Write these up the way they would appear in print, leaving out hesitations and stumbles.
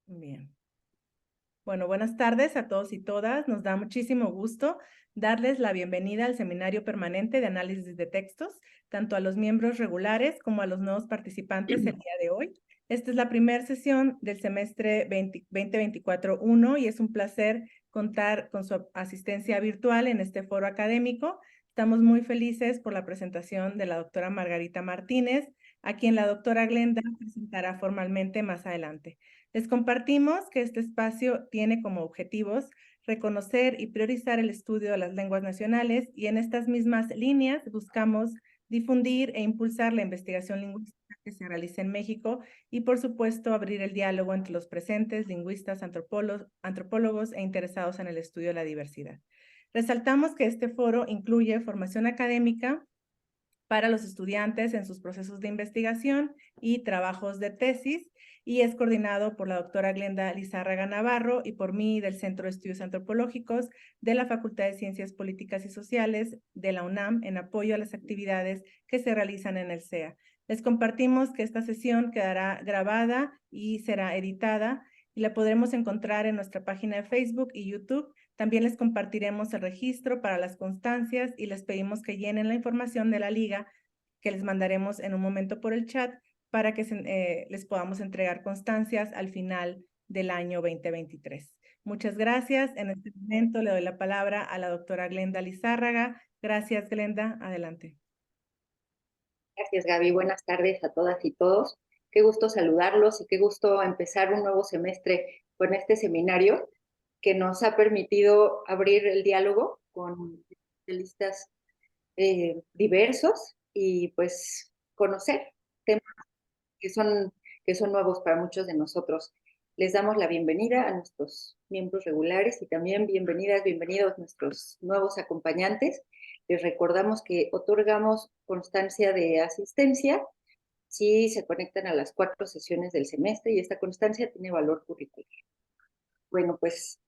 Bien. Bueno, buenas tardes a todos y todas. Nos da muchísimo gusto darles la bienvenida al Seminario Permanente de Análisis de Textos, tanto a los miembros regulares como a los nuevos participantes el día de hoy. Esta es la primera sesión del semestre 2024-1 y es un placer contar con su asistencia virtual en este foro académico. Estamos muy felices por la presentación de la doctora Margarita Martínez, a quien la doctora Glenda presentará formalmente más adelante. Les compartimos que este espacio tiene como objetivos reconocer y priorizar el estudio de las lenguas nacionales y en estas mismas líneas buscamos difundir e impulsar la investigación lingüística que se realiza en México y, por supuesto, abrir el diálogo entre los presentes, lingüistas, antropólogos e interesados en el estudio de la diversidad. Resaltamos que este foro incluye formación académica para los estudiantes en sus procesos de investigación y trabajos de tesis, y es coordinado por la doctora Glenda Lizárraga Navarro y por mí del Centro de Estudios Antropológicos de la Facultad de Ciencias Políticas y Sociales de la UNAM en apoyo a las actividades que se realizan en el CEA. Les compartimos que esta sesión quedará grabada y será editada y la podremos encontrar en nuestra página de Facebook y YouTube. También les compartiremos el registro para las constancias y les pedimos que llenen la información de la liga que les mandaremos en un momento por el chat para que les podamos entregar constancias al final del año 2023. Muchas gracias. En este momento le doy la palabra a la doctora Glenda Lizárraga. Gracias, Glenda. Adelante. Gracias, Gaby. Buenas tardes a todas y todos. Qué gusto saludarlos y qué gusto empezar un nuevo semestre con este seminario que nos ha permitido abrir el diálogo con especialistas diversos y pues conocer temas que son, que son nuevos para muchos de nosotros. Les damos la bienvenida a nuestros miembros regulares y también bienvenidos nuestros nuevos acompañantes. Les recordamos que otorgamos constancia de asistencia si se conectan a las 4 sesiones del semestre y esta constancia tiene valor curricular. Bueno, pues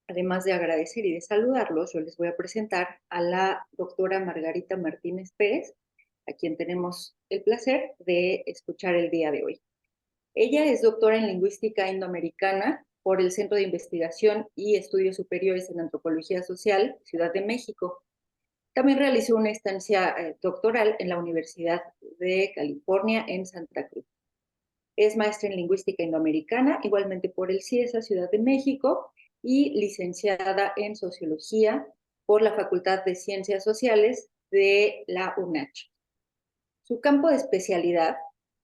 además de agradecer y de saludarlos, yo les voy a presentar a la doctora Margarita Martínez Pérez, a quien tenemos el placer de escuchar el día de hoy. Ella es doctora en lingüística indoamericana por el Centro de Investigación y Estudios Superiores en Antropología Social, Ciudad de México. También realizó una estancia doctoral en la Universidad de California en Santa Cruz. Es maestra en lingüística indoamericana, igualmente por el CIESA, Ciudad de México, y licenciada en sociología por la Facultad de Ciencias Sociales de la UNACH. Su campo de especialidad,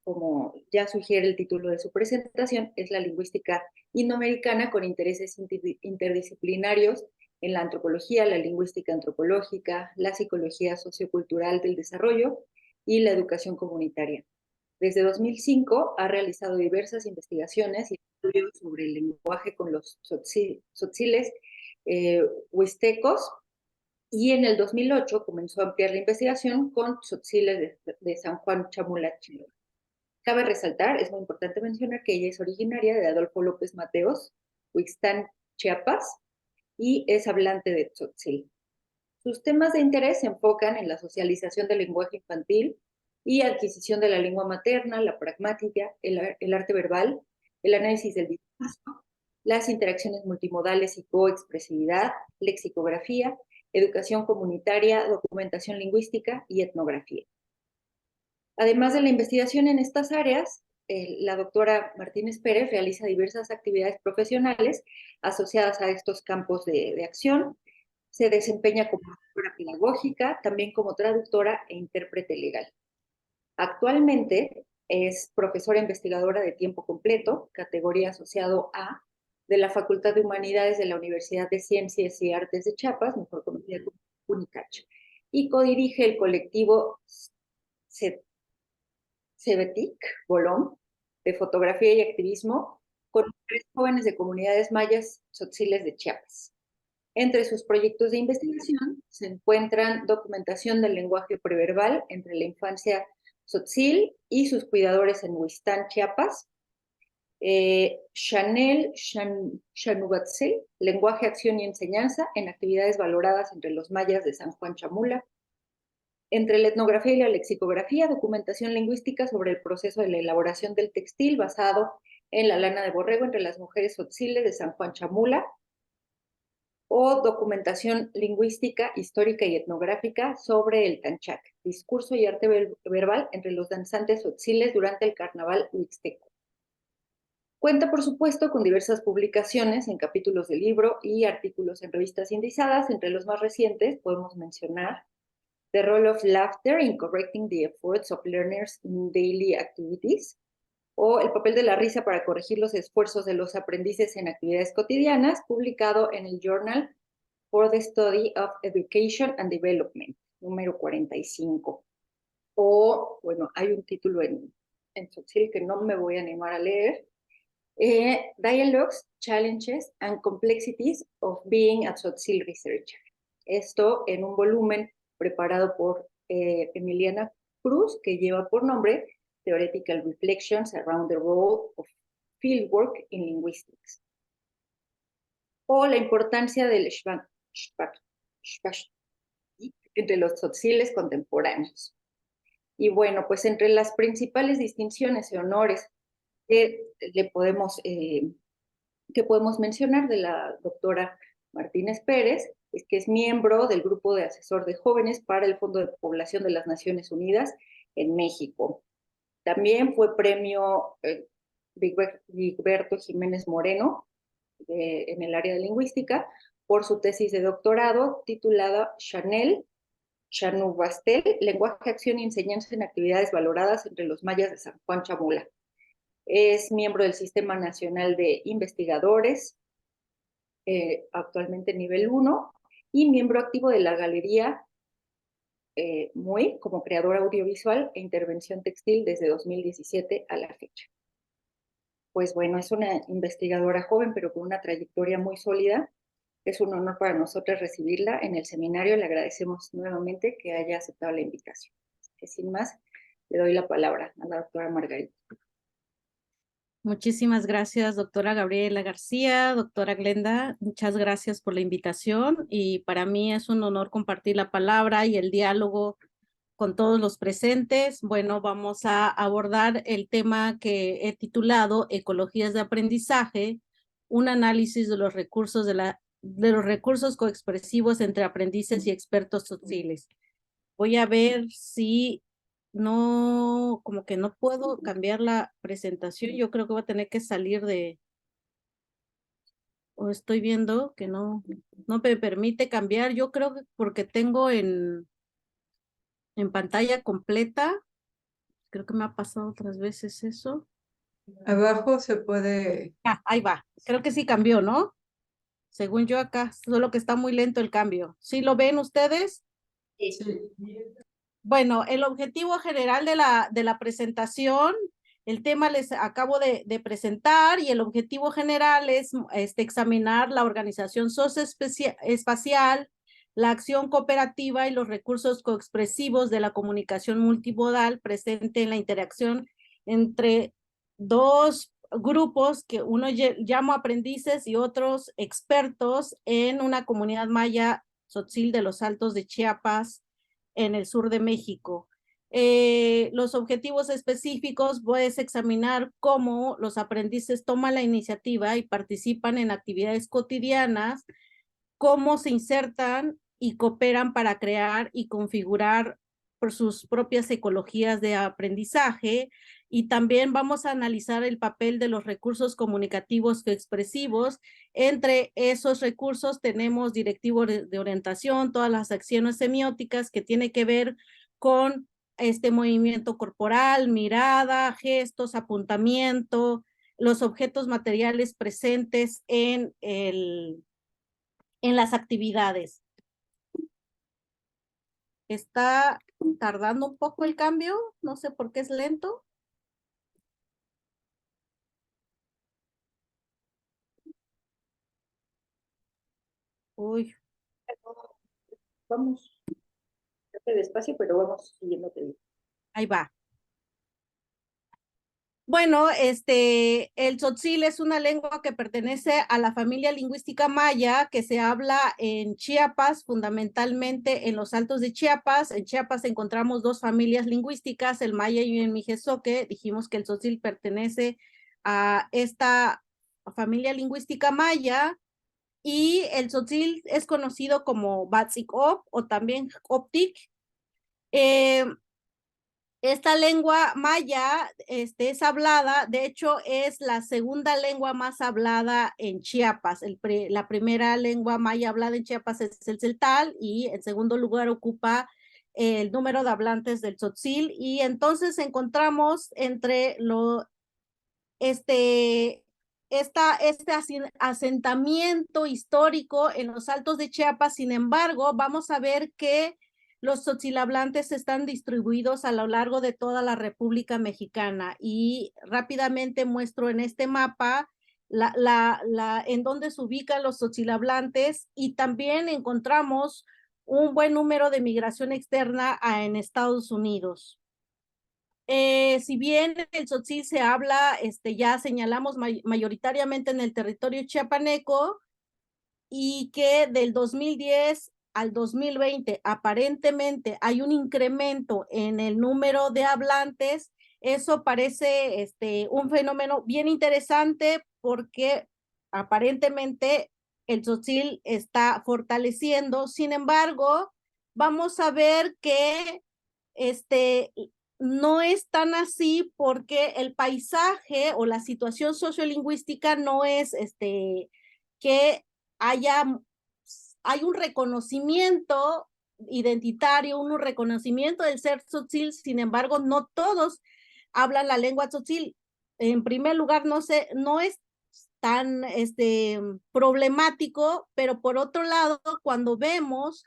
como ya sugiere el título de su presentación, es la lingüística indoamericana con intereses interdisciplinarios en la antropología, la lingüística antropológica, la psicología sociocultural del desarrollo y la educación comunitaria. Desde 2005 ha realizado diversas investigaciones y estudios sobre el lenguaje con los tzotziles huistecos, y en el 2008 comenzó a ampliar la investigación con tzotziles de San Juan Chamula, Chile. Cabe resaltar, es muy importante mencionar que ella es originaria de Adolfo López Mateos, Huixtán, Chiapas, y es hablante de tzotzil. Sus temas de interés se enfocan en la socialización del lenguaje infantil y adquisición de la lengua materna, la pragmática, el arte verbal, el análisis del discurso, las interacciones multimodales y coexpresividad, lexicografía, educación comunitaria, documentación lingüística y etnografía. Además de la investigación en estas áreas, la doctora Martínez Pérez realiza diversas actividades profesionales asociadas a estos campos de acción. Se desempeña como profesora pedagógica, también como traductora e intérprete legal. Actualmente es profesora investigadora de tiempo completo, categoría asociado A, de la Facultad de Humanidades de la Universidad de Ciencias y Artes de Chiapas, mejor conocida como UNICACH, y codirige el colectivo CEBETIC, Bolón, de fotografía y activismo, con 3 jóvenes de comunidades mayas tzotziles de Chiapas. Entre sus proyectos de investigación se encuentran documentación del lenguaje preverbal entre la infancia tzotzil y sus cuidadores en Huistán, Chiapas, Chanel Chanubatzil, lenguaje, acción y enseñanza en actividades valoradas entre los mayas de San Juan Chamula. Entre la etnografía y la lexicografía, documentación lingüística sobre el proceso de la elaboración del textil basado en la lana de borrego entre las mujeres tzotziles de San Juan Chamula, o documentación lingüística, histórica y etnográfica sobre el Tanchac, discurso y arte verbal entre los danzantes tzotziles durante el carnaval huixteco. Cuenta, por supuesto, con diversas publicaciones en capítulos de libro y artículos en revistas indizadas. Entre los más recientes podemos mencionar The Role of Laughter in Correcting the Efforts of Learners in Daily Activities, o El papel de la risa para corregir los esfuerzos de los aprendices en actividades cotidianas, publicado en el Journal for the Study of Education and Development, número 45. O, bueno, hay un título en tzotzil que no me voy a animar a leer, Dialogues, Challenges and Complexities of Being a Tzotzil Researcher. Esto en un volumen preparado por Emiliana Cruz, que lleva por nombre Theoretical Reflections Around the Role of Fieldwork in Linguistics. O la importancia del entre los tzotziles contemporáneos. Y bueno, pues entre las principales distinciones y honores que podemos mencionar de la doctora Martínez Pérez, es que es miembro del grupo de asesor de jóvenes para el Fondo de Población de las Naciones Unidas en México. También fue premio Vigberto Jiménez Moreno en el área de lingüística por su tesis de doctorado titulada Chanel, Chanubastel, Lenguaje, Acción y Enseñanza en Actividades Valoradas entre los Mayas de San Juan Chamula. Es miembro del Sistema Nacional de Investigadores, actualmente nivel 1, y miembro activo de la Galería MUI como creadora audiovisual e intervención textil desde 2017 a la fecha. Pues bueno, es una investigadora joven, pero con una trayectoria muy sólida. Es un honor para nosotros recibirla en el seminario. Le agradecemos nuevamente que haya aceptado la invitación. Que sin más, le doy la palabra a la doctora Margarita. Muchísimas gracias, doctora Gabriela García, doctora Glenda, muchas gracias por la invitación y para mí es un honor compartir la palabra y el diálogo con todos los presentes. Bueno, vamos a abordar el tema que he titulado Ecologías de Aprendizaje, un análisis de los recursos coexpresivos entre aprendices y expertos tzotziles. Voy a ver si no, como que no puedo cambiar la presentación. Yo creo que voy a tener que salir o estoy viendo que no me permite cambiar. Yo creo que porque tengo en pantalla completa. Creo que me ha pasado otras veces eso. Abajo se puede. Ah, ahí va. Creo que sí cambió, ¿no? Según yo acá, solo que está muy lento el cambio. ¿Sí lo ven ustedes? Sí. Bueno, el objetivo general de la presentación, el tema les acabo de presentar y el objetivo general es examinar la organización socioespacial, la acción cooperativa y los recursos coexpresivos de la comunicación multimodal presente en la interacción entre dos grupos que uno llamo aprendices y otros expertos en una comunidad maya tzotzil de los Altos de Chiapas, en el sur de México. Los objetivos específicos puedes examinar cómo los aprendices toman la iniciativa y participan en actividades cotidianas, cómo se insertan y cooperan para crear y configurar por sus propias ecologías de aprendizaje, y también vamos a analizar el papel de los recursos comunicativos expresivos. Entre esos recursos tenemos directivos de orientación, todas las acciones semióticas que tiene que ver con este movimiento corporal, mirada, gestos, apuntamiento, los objetos materiales presentes en las actividades. Está tardando un poco el cambio, no sé por qué es lento. Uy. Vamos despacio, pero vamos siguiéndote. Ahí va. Bueno, el tzotzil es una lengua que pertenece a la familia lingüística maya que se habla en Chiapas, fundamentalmente en los Altos de Chiapas. En Chiapas encontramos dos familias lingüísticas, el maya y el mijezoque. Dijimos que el tzotzil pertenece a esta familia lingüística maya, y el tzotzil es conocido como Batzikop o también Optic. Esta lengua maya es hablada, de hecho es la segunda lengua más hablada en Chiapas. La primera lengua maya hablada en Chiapas es el celtal, y en segundo lugar ocupa el número de hablantes del tzotzil. Y entonces encontramos entre este asentamiento histórico en los Altos de Chiapas. Sin embargo, vamos a ver que los tzotzilahablantes están distribuidos a lo largo de toda la República Mexicana, y rápidamente muestro en este mapa en donde se ubican los tzotzilahablantes, y también encontramos un buen número de migración externa en Estados Unidos. Si bien el tzotzil se habla, ya señalamos mayoritariamente en el territorio chiapaneco, y que del 2010 al 2020 aparentemente hay un incremento en el número de hablantes, eso parece un fenómeno bien interesante, porque aparentemente el tzotzil está fortaleciendo. Sin embargo, vamos a ver que no es tan así, porque el paisaje o la situación sociolingüística no es que hay un reconocimiento identitario, un reconocimiento del ser tzotzil. Sin embargo, no todos hablan la lengua tzotzil. En primer lugar, no es tan problemático, pero por otro lado, cuando vemos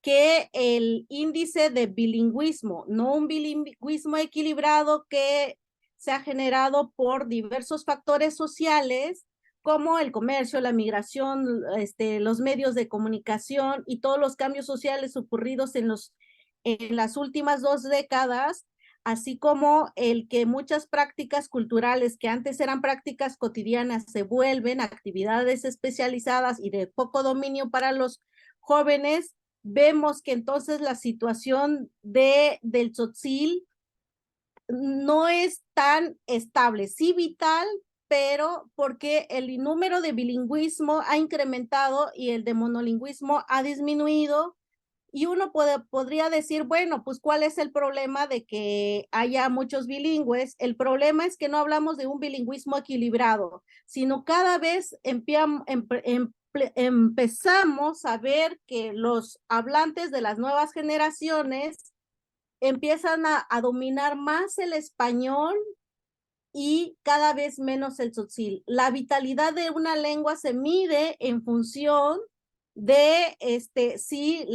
que el índice de bilingüismo, no un bilingüismo equilibrado que se ha generado por diversos factores sociales, como el comercio, la migración, los medios de comunicación y todos los cambios sociales ocurridos en las últimas 2 décadas, así como el que muchas prácticas culturales que antes eran prácticas cotidianas se vuelven actividades especializadas y de poco dominio para los jóvenes. Vemos que entonces la situación del tzotzil no es tan estable, sí vital, pero porque el número de bilingüismo ha incrementado y el de monolingüismo ha disminuido. Y uno podría decir, bueno, pues ¿cuál es el problema de que haya muchos bilingües? El problema es que no hablamos de un bilingüismo equilibrado, sino cada vez empezamos a ver que los hablantes de las nuevas generaciones empiezan a dominar más el español y cada vez menos el tzotzil. La vitalidad de una lengua se mide en función de si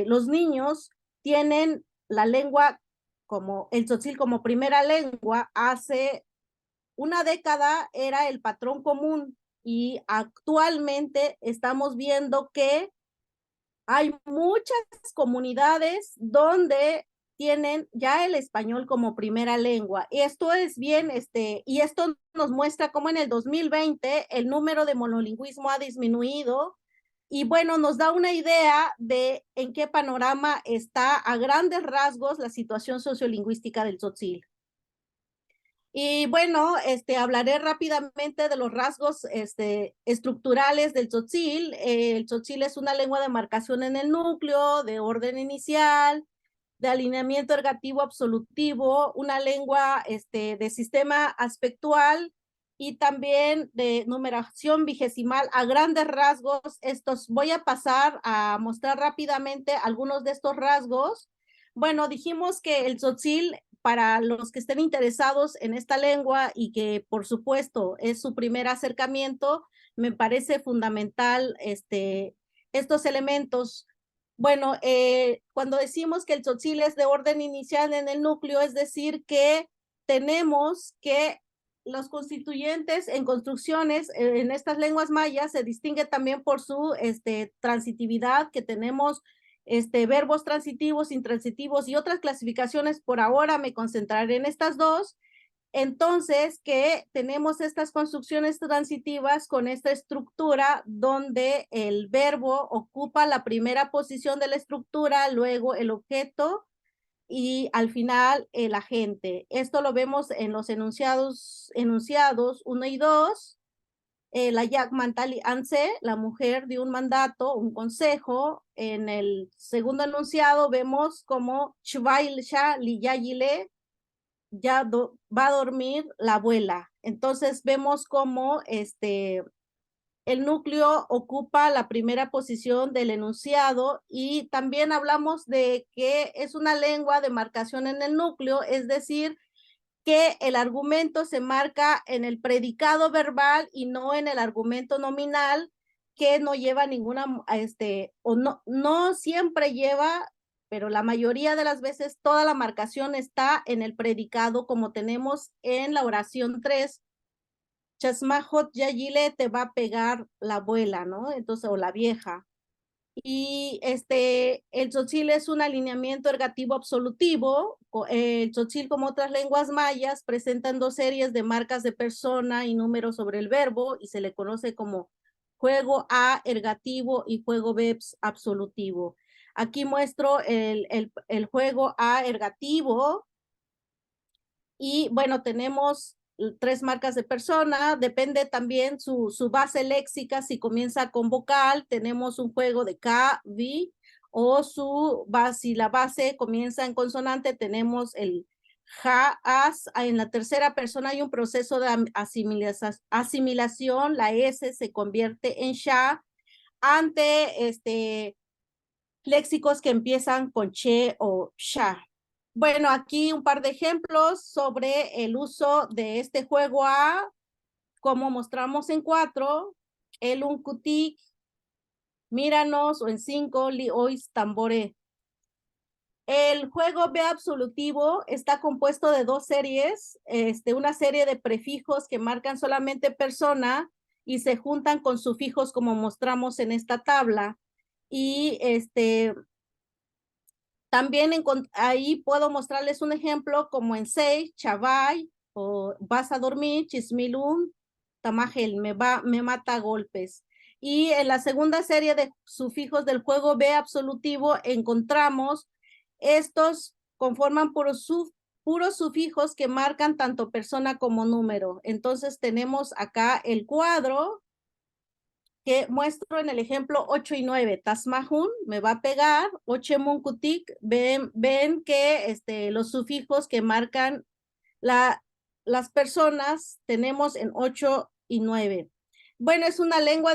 los niños tienen la lengua como el tzotzil como primera lengua. Hace una década era el patrón común, y actualmente estamos viendo que hay muchas comunidades donde tienen ya el español como primera lengua. Y esto es bien, y esto nos muestra cómo en el 2020 el número de monolingüismo ha disminuido, y bueno, nos da una idea de en qué panorama está a grandes rasgos la situación sociolingüística del tzotzil. Y bueno, hablaré rápidamente de los rasgos estructurales del tzotzil. El tzotzil es una lengua de marcación en el núcleo, de orden inicial, de alineamiento ergativo absolutivo, una lengua de sistema aspectual y también de numeración vigesimal. A grandes rasgos, voy a pasar a mostrar rápidamente algunos de estos rasgos. Bueno, dijimos que el tzotzil, para los que estén interesados en esta lengua y que por supuesto es su primer acercamiento, me parece fundamental estos elementos. Bueno, cuando decimos que el tzotzil es de orden inicial en el núcleo, es decir que tenemos que los constituyentes en construcciones en estas lenguas mayas se distingue también por su transitividad, que tenemos verbos transitivos, intransitivos y otras clasificaciones. Por ahora me concentraré en estas dos. Entonces, que tenemos estas construcciones transitivas con esta estructura donde el verbo ocupa la primera posición de la estructura, luego el objeto y al final el agente. Esto lo vemos en los enunciados 1 y 2. La Yak Mantali Anse, la mujer dio un mandato, un consejo. En el segundo enunciado vemos como Chvail Sha Liyayile ya va a dormir la abuela. Entonces vemos como el núcleo ocupa la primera posición del enunciado y también hablamos de que es una lengua de marcación en el núcleo, es decir, que el argumento se marca en el predicado verbal y no en el argumento nominal, que no lleva ninguna, o no siempre lleva, pero la mayoría de las veces toda la marcación está en el predicado, como tenemos en la oración 3, Chasmajot Yayile te va a pegar la abuela, ¿no? Entonces, o la vieja. Y el tzotzil es un alineamiento ergativo absolutivo. El tzotzil, como otras lenguas mayas, presentan 2 series de marcas de persona y número sobre el verbo y se le conoce como juego A ergativo y juego B absolutivo. Aquí muestro el juego A ergativo y bueno, tenemos 3 marcas de persona, depende también su base léxica, si comienza con vocal, tenemos un juego de K, V, o si la base comienza en consonante, tenemos el ja, as. En la tercera persona hay un proceso de asimilación, la S se convierte en sha, ante léxicos que empiezan con che o sha. Bueno, aquí un par de ejemplos sobre el uso de este juego A, como mostramos en 4, el unkutik, míranos, o en 5, li ois tambore. El juego B absolutivo está compuesto de 2 series, una serie de prefijos que marcan solamente persona y se juntan con sufijos como mostramos en esta tabla. Y también ahí puedo mostrarles un ejemplo como en 6, chavay, o vas a dormir, chismilun, tamajel, me mata a golpes. Y en la segunda serie de sufijos del juego B absolutivo encontramos estos conforman puros sufijos que marcan tanto persona como número. Entonces tenemos acá el cuadro que muestro en el ejemplo 8 y 9. Tasmahun me va a pegar, Ochemunkutik, ven que los sufijos que marcan las personas tenemos en 8 y 9. Bueno, es una lengua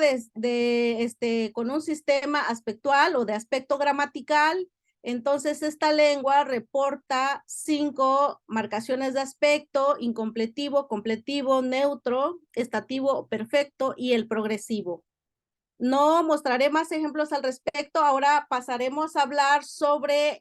con un sistema aspectual o de aspecto gramatical. Entonces, esta lengua reporta 5 marcaciones de aspecto: incompletivo, completivo, neutro, estativo, perfecto y el progresivo. No mostraré más ejemplos al respecto. Ahora pasaremos a hablar sobre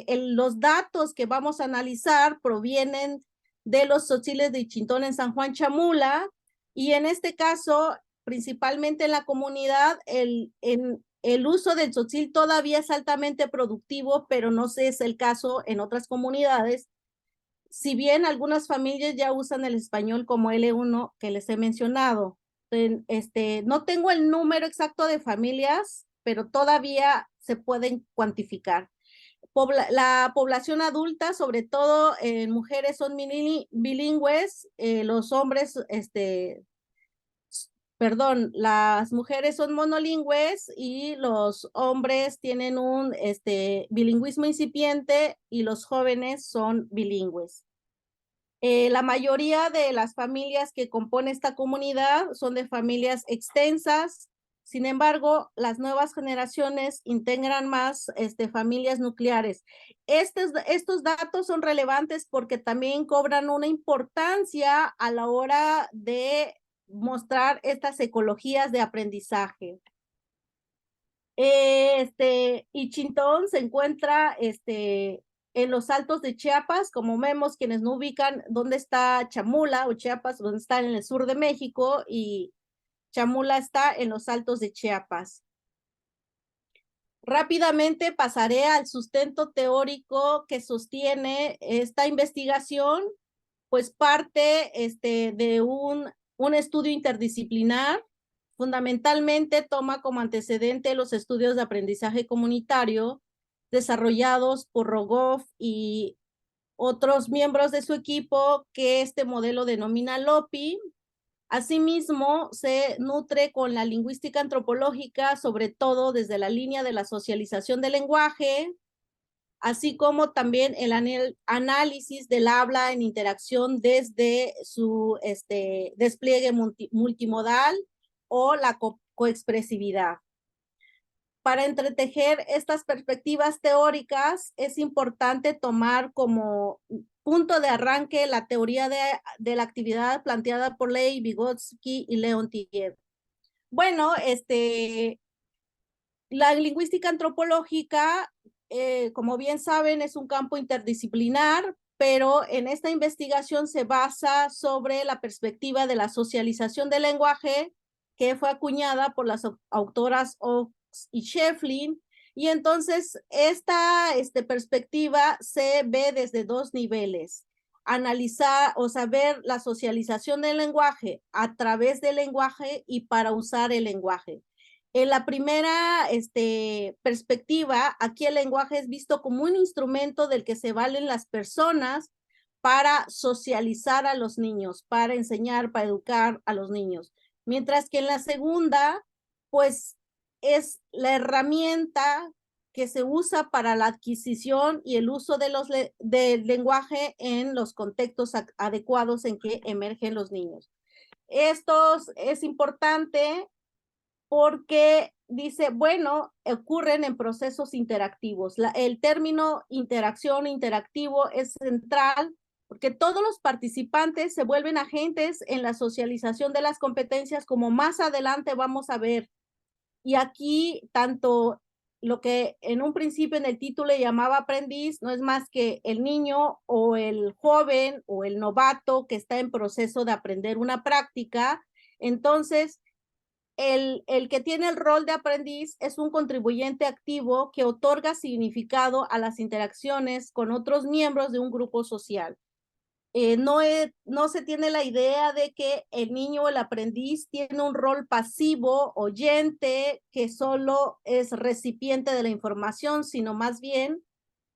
los datos que vamos a analizar provienen de los tzotziles de Ichintón en San Juan Chamula, y en este caso, principalmente en la comunidad, el uso del tzotzil todavía es altamente productivo, pero no sé, es el caso en otras comunidades. Si bien algunas familias ya usan el español como L1 que les he mencionado. No tengo el número exacto de familias, pero todavía se pueden cuantificar. La población adulta, sobre todo en mujeres, son bilingües, los hombres, las mujeres son monolingües y los hombres tienen un bilingüismo incipiente y los jóvenes son bilingües. La mayoría de las familias que componen esta comunidad son de familias extensas. Sin embargo, las nuevas generaciones integran más familias nucleares. Estos datos son relevantes porque también cobran una importancia a la hora de mostrar estas ecologías de aprendizaje. Ichintón se encuentra en los altos de Chiapas, como vemos, quienes no ubican dónde está Chamula o Chiapas, donde está en el sur de México, y Chamula está en los altos de Chiapas. Rápidamente pasaré al sustento teórico que sostiene esta investigación, pues parte de un estudio interdisciplinar. Fundamentalmente toma como antecedente los estudios de aprendizaje comunitario desarrollados por Rogoff y otros miembros de su equipo, que este modelo denomina LOPI. Asimismo, se nutre con la lingüística antropológica, sobre todo desde la línea de la socialización del lenguaje, así como también el análisis del habla en interacción desde su despliegue multimodal o la coexpresividad. Para entretejer estas perspectivas teóricas, es importante tomar como punto de arranque la teoría de la actividad planteada por Leigh, Vygotsky y Leontiev. Bueno, la lingüística antropológica, como bien saben, es un campo interdisciplinar, pero en esta investigación se basa sobre la perspectiva de la socialización del lenguaje, que fue acuñada por las autoras Oaks y Shefflin, y entonces esta perspectiva se ve desde dos niveles: analizar o saber la socialización del lenguaje a través del lenguaje y para usar el lenguaje. En la primera perspectiva, aquí el lenguaje es visto como un instrumento del que se valen las personas para socializar a los niños, para enseñar, para educar a los niños. Mientras que en la segunda, pues es la herramienta que se usa para la adquisición y el uso del lenguaje en los contextos adecuados en que emergen los niños. Esto es importante porque dice, bueno, ocurren en procesos interactivos. El término interacción, interactivo es central porque todos los participantes se vuelven agentes en la socialización de las competencias, como más adelante vamos a ver. Y aquí, tanto lo que en un principio en el título le llamaba aprendiz, no es más que el niño o el joven o el novato que está en proceso de aprender una práctica. Entonces, el que tiene el rol de aprendiz es un contribuyente activo que otorga significado a las interacciones con otros miembros de un grupo social. No se tiene la idea de que el niño o el aprendiz tiene un rol pasivo, oyente, que solo es recipiente de la información, sino más bien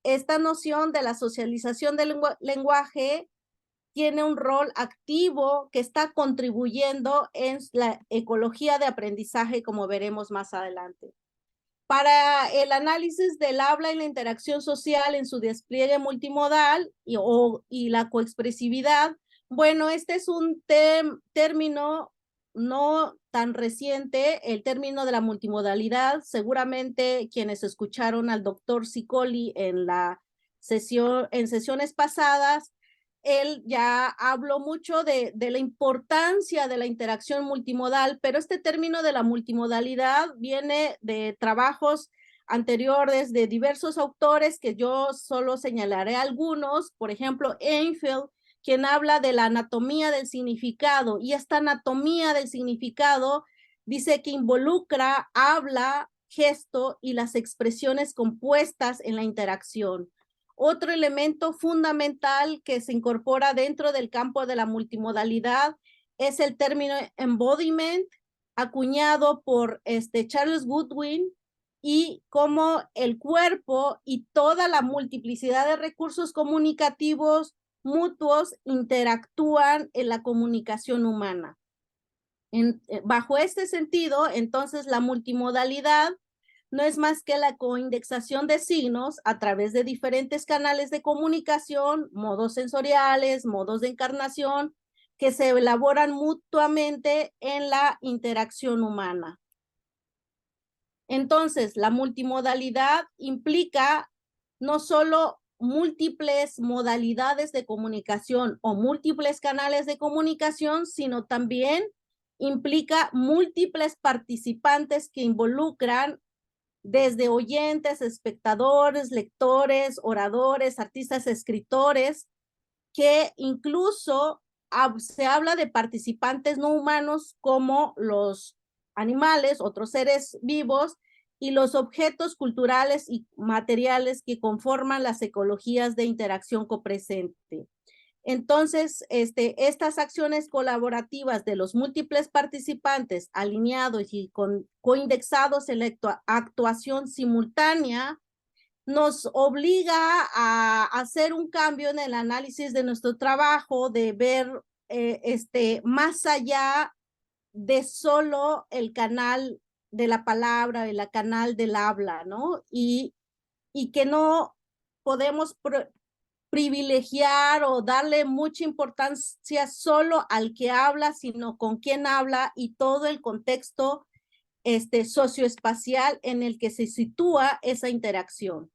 esta noción de la socialización del lenguaje tiene un rol activo que está contribuyendo en la ecología de aprendizaje, como veremos más adelante. Para el análisis del habla y la interacción social en su despliegue multimodal y la coexpresividad, bueno, este es un término no tan reciente, el término de la multimodalidad. Seguramente quienes escucharon al doctor Sicoli en sesiones pasadas, él ya habló mucho de la importancia de la interacción multimodal, pero este término de la multimodalidad viene de trabajos anteriores de diversos autores que yo solo señalaré algunos. Por ejemplo, Einfeld, quien habla de la anatomía del significado, y esta anatomía del significado dice que involucra habla, gesto y las expresiones compuestas en la interacción. Otro elemento fundamental que se incorpora dentro del campo de la multimodalidad es el término embodiment, acuñado por Charles Goodwin, y cómo el cuerpo y toda la multiplicidad de recursos comunicativos mutuos interactúan en la comunicación humana. Bajo este sentido, entonces, la multimodalidad no es más que la coindexación de signos a través de diferentes canales de comunicación, modos sensoriales, modos de encarnación, que se elaboran mutuamente en la interacción humana. Entonces, la multimodalidad implica no solo múltiples modalidades de comunicación o múltiples canales de comunicación, sino también implica múltiples participantes que involucran desde oyentes, espectadores, lectores, oradores, artistas, escritores, que incluso se habla de participantes no humanos como los animales, otros seres vivos, y los objetos culturales y materiales que conforman las ecologías de interacción copresente. Entonces, estas acciones colaborativas de los múltiples participantes alineados y coindexados en la actuación simultánea nos obliga a hacer un cambio en el análisis de nuestro trabajo, de ver más allá de solo el canal de la palabra, el canal del habla, ¿no? Y que no podemos privilegiar o darle mucha importancia solo al que habla, sino con quién habla y todo el contexto socioespacial en el que se sitúa esa interacción.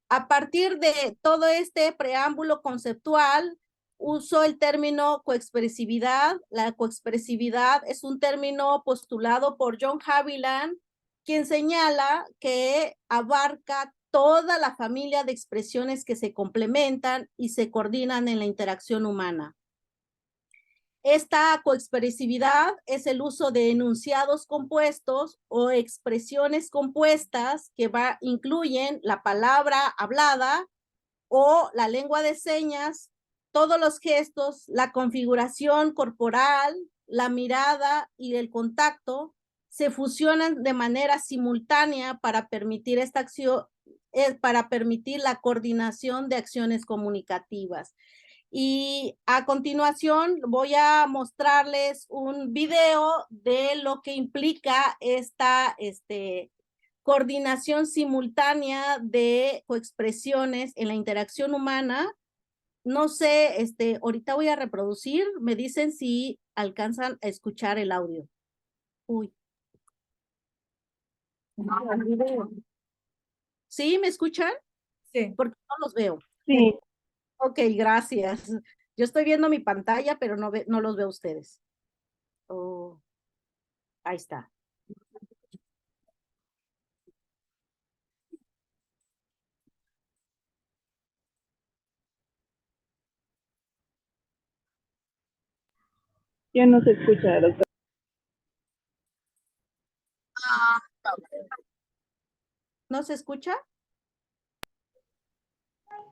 A partir de todo este preámbulo conceptual, uso el término coexpresividad. La coexpresividad es un término postulado por John Haviland, quien señala que abarca toda la familia de expresiones que se complementan y se coordinan en la interacción humana. Esta coexpresividad es el uso de enunciados compuestos o expresiones compuestas que incluyen la palabra hablada o la lengua de señas, todos los gestos, la configuración corporal, la mirada y el contacto se fusionan de manera simultánea para permitir esta acción, para permitir la coordinación de acciones comunicativas. Y a continuación voy a mostrarles un video de lo que implica esta coordinación simultánea de coexpresiones en la interacción humana. No sé, ahorita voy a reproducir, me dicen si alcanzan a escuchar el audio. Uy. ¿Sí? ¿Me escuchan? Sí. Porque no los veo. Sí. Ok, gracias. Yo estoy viendo mi pantalla, pero no los veo ustedes. Oh, ahí está. Ya no se escucha, doctor. ¿No se escucha?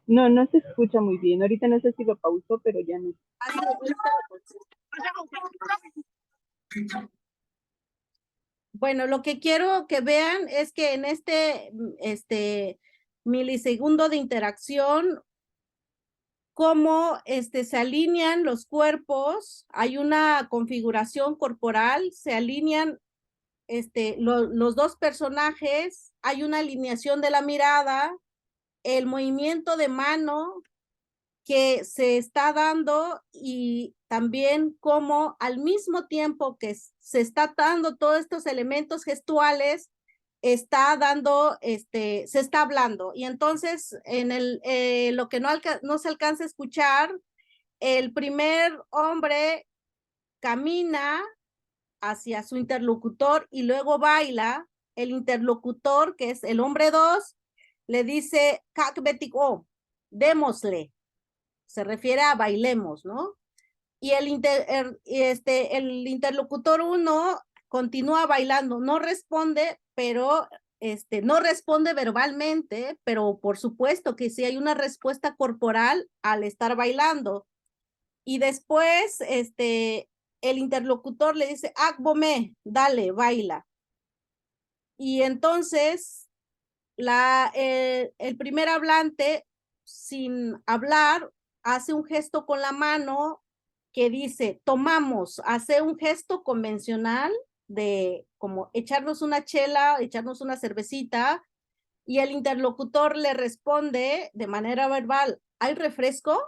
No, no se escucha muy bien. Ahorita no sé si lo pausó, pero ya no. Bueno, lo que quiero que vean es que en este milisegundo de interacción, cómo se alinean los cuerpos, hay una configuración corporal, se alinean los dos personajes, hay una alineación de la mirada, el movimiento de mano que se está dando y también cómo al mismo tiempo que se está dando todos estos elementos gestuales, está dando, se está hablando. Y entonces, en lo que no se alcanza a escuchar, el primer hombre camina hacia su interlocutor y luego baila. El interlocutor, que es el hombre 2, le dice, "Kakbetik-o", démosle. Se refiere a bailemos, ¿no? Y el interlocutor 1 continúa bailando, no responde, pero no responde verbalmente, pero por supuesto que sí hay una respuesta corporal al estar bailando. Y después, el interlocutor le dice, "Akbome, dale, baila". Y entonces, el primer hablante, sin hablar, hace un gesto con la mano que dice, tomamos, hace un gesto convencional de como echarnos una chela, echarnos una cervecita, y el interlocutor le responde de manera verbal, ¿hay refresco?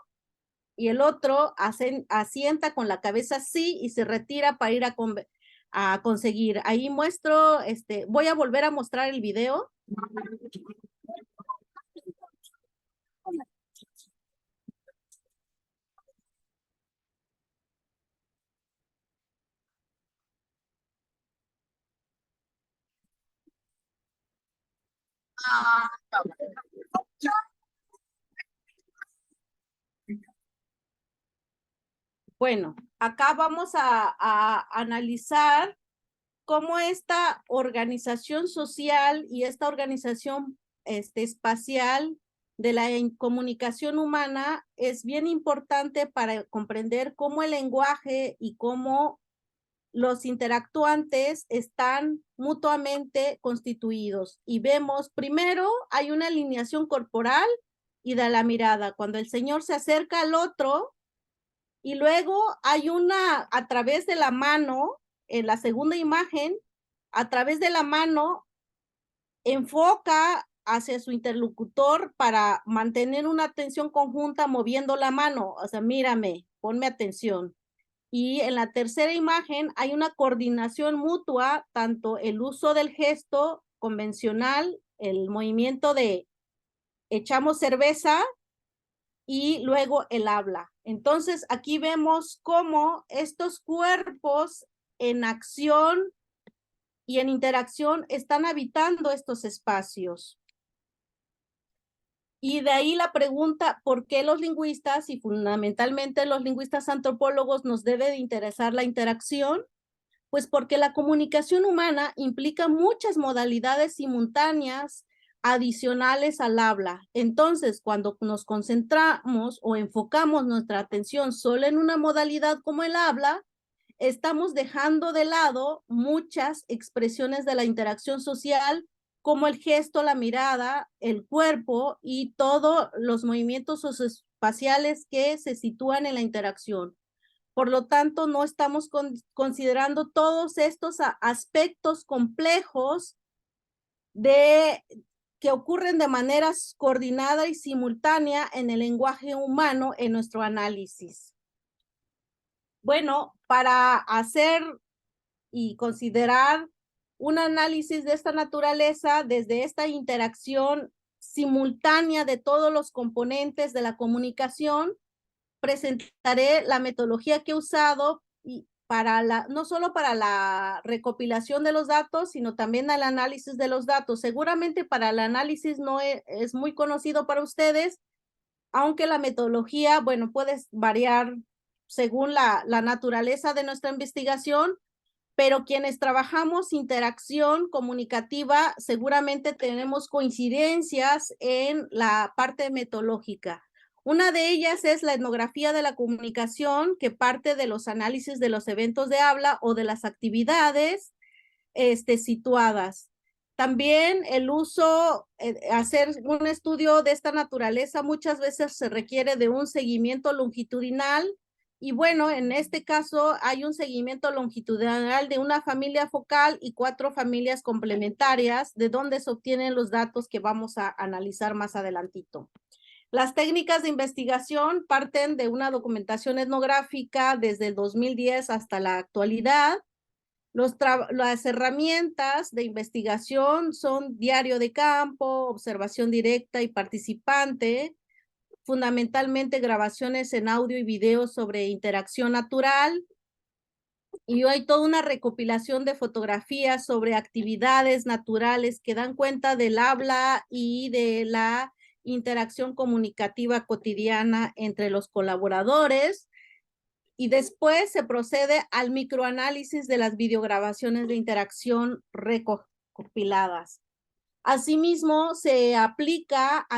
Y el otro asienta con la cabeza sí y se retira para ir a conseguir. Ahí muestro, voy a volver a mostrar el video. Bueno, acá vamos a analizar cómo esta organización social y esta organización espacial de la comunicación humana es bien importante para comprender cómo el lenguaje y cómo los interactuantes están mutuamente constituidos. Y vemos, primero, hay una alineación corporal y de la mirada, cuando el señor se acerca al otro, y luego hay una, a través de la mano, en la segunda imagen, a través de la mano, enfoca hacia su interlocutor para mantener una atención conjunta moviendo la mano, o sea, mírame, ponme atención. Y en la tercera imagen hay una coordinación mutua, tanto el uso del gesto convencional, el movimiento de echamos cerveza y luego el habla. Entonces aquí vemos cómo estos cuerpos en acción y en interacción están habitando estos espacios. Y de ahí la pregunta, ¿por qué los lingüistas y fundamentalmente los lingüistas antropólogos nos debe de interesar la interacción? Pues porque la comunicación humana implica muchas modalidades simultáneas adicionales al habla. Entonces, cuando nos concentramos o enfocamos nuestra atención solo en una modalidad como el habla, estamos dejando de lado muchas expresiones de la interacción social, como el gesto, la mirada, el cuerpo y todos los movimientos socioespaciales que se sitúan en la interacción. Por lo tanto, no estamos considerando todos estos aspectos complejos que ocurren de manera coordinada y simultánea en el lenguaje humano en nuestro análisis. Bueno, para hacer y considerar un análisis de esta naturaleza desde esta interacción simultánea de todos los componentes de la comunicación, presentaré la metodología que he usado y no solo para la recopilación de los datos, sino también el análisis de los datos. Seguramente para el análisis no es muy conocido para ustedes, aunque la metodología, bueno, puede variar según la naturaleza de nuestra investigación, pero quienes trabajamos interacción comunicativa seguramente tenemos coincidencias en la parte metodológica. Una de ellas es la etnografía de la comunicación, que parte de los análisis de los eventos de habla o de las actividades situadas. También el uso, hacer un estudio de esta naturaleza muchas veces se requiere de un seguimiento longitudinal. Y bueno, en este caso hay un seguimiento longitudinal de una familia focal y 4 familias complementarias, de donde se obtienen los datos que vamos a analizar más adelantito. Las técnicas de investigación parten de una documentación etnográfica desde el 2010 hasta la actualidad. Las herramientas de investigación son diario de campo, observación directa y participante, fundamentalmente grabaciones en audio y video sobre interacción natural, y hay toda una recopilación de fotografías sobre actividades naturales que dan cuenta del habla y de la interacción comunicativa cotidiana entre los colaboradores, y después se procede al microanálisis de las videograbaciones de interacción recopiladas. Asimismo, se aplica